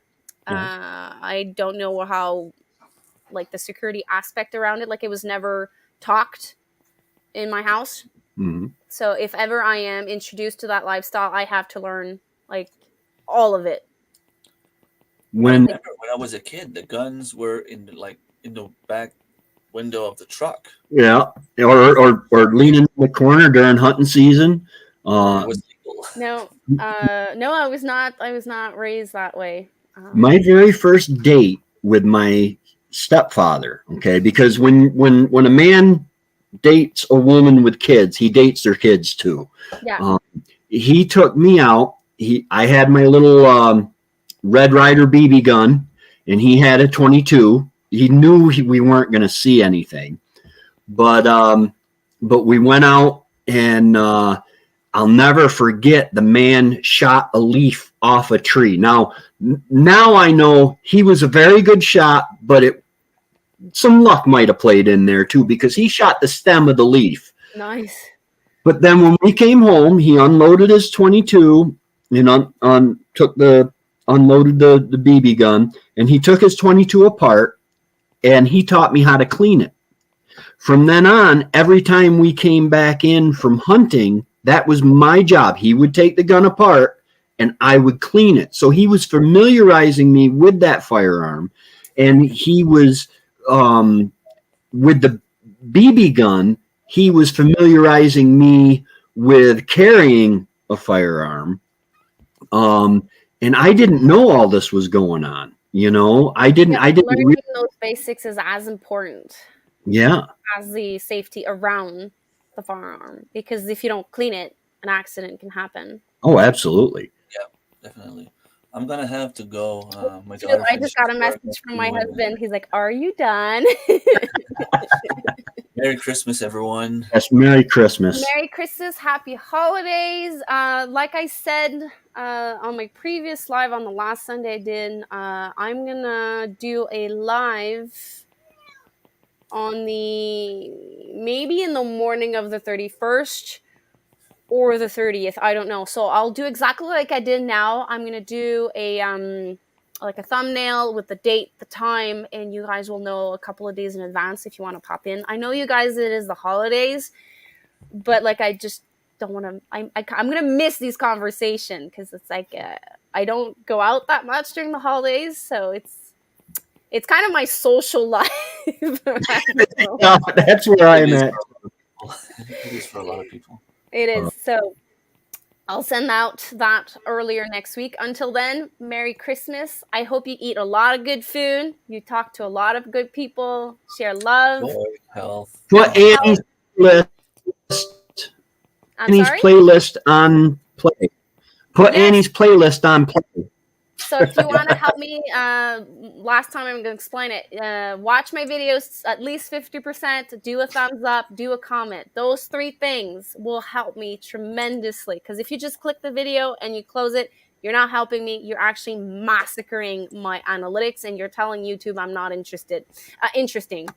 I don't know how, like the security aspect around it. Like it was never talked in my house. Mm-hmm. So if ever I am introduced to that lifestyle, I have to learn like all of it. When I was a kid, the guns were in the back window of the truck. Yeah, or leaning in the corner during hunting season. No, I was not raised that way. My very first date with my stepfather. Okay, because when a man dates a woman with kids. He dates their kids too. Yeah. He took me out. I had my little Red Ryder BB gun, and he had a 22. He knew we weren't going to see anything, but we went out, and I'll never forget the man shot a leaf off a tree. Now I know he was a very good shot, but some luck might have played in there too, because he shot the stem of the leaf. Nice. But then when we came home, he unloaded his 22 and unloaded the BB gun, and he took his 22 apart, and he taught me how to clean it. From then on, every time we came back in from hunting, that was my job. He would take the gun apart, and I would clean it. So he was familiarizing me with that firearm, and he was with the BB gun, he was familiarizing me with carrying a firearm. And I didn't know all this was going on. I didn't. Learning those basics is as important. Yeah. As the safety around the firearm, because if you don't clean it, an accident can happen. Oh, absolutely. Yeah, definitely. I'm gonna have to go. I just got a message from my husband. He's like, "Are you done?" Merry Christmas, everyone. Yes, Merry Christmas. Merry Christmas, Happy Holidays. Like I said on my previous live on the last Sunday I did, I'm gonna do a live on maybe in the morning of the 31st or the 30th. I don't know. So I'll do exactly like I did now. I'm gonna do a like a thumbnail with the date, the time, and you guys will know a couple of days in advance if you want to pop in. I know you guys, it is the holidays, but like I just don't want to. I'm gonna miss these conversations because it's like I don't go out that much during the holidays, so it's kind of my social life. Yeah, that's where I'm at. It is for a lot of people. It is. So I'll send out that earlier next week. Until then, Merry Christmas. I hope you eat a lot of good food. You talk to a lot of good people. Share love. Joy, health. Put Annie's playlist on play. Put Annie's playlist on play. So if you want to help me, last time I'm going to explain it. Watch my videos at least 50%, do a thumbs up, do a comment. Those 3 things will help me tremendously. Because if you just click the video and you close it, you're not helping me. You're actually massacring my analytics, and you're telling YouTube I'm not interesting.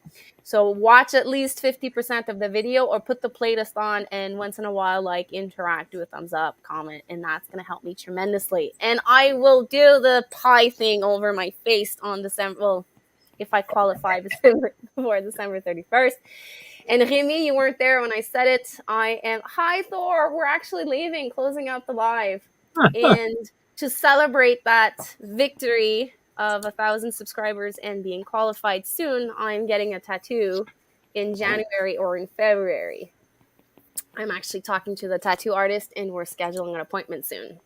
So watch at least 50% of the video, or put the playlist on, and once in a while, like, interact, do a thumbs up, comment, and that's going to help me tremendously. And I will do the pie thing over my face on December, well, if I qualify before December 31st. And Remy, you weren't there when I said it. Hi Thor, we're actually leaving, closing out the live. And to celebrate that victory of 1,000 subscribers and being qualified soon, I'm getting a tattoo in January or in February. I'm actually talking to the tattoo artist, and we're scheduling an appointment soon.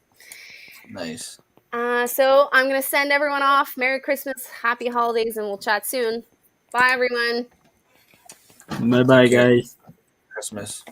Nice. So I'm going to send everyone off. Merry Christmas, Happy Holidays, and we'll chat soon. Bye, everyone. Bye-bye, guys. Christmas.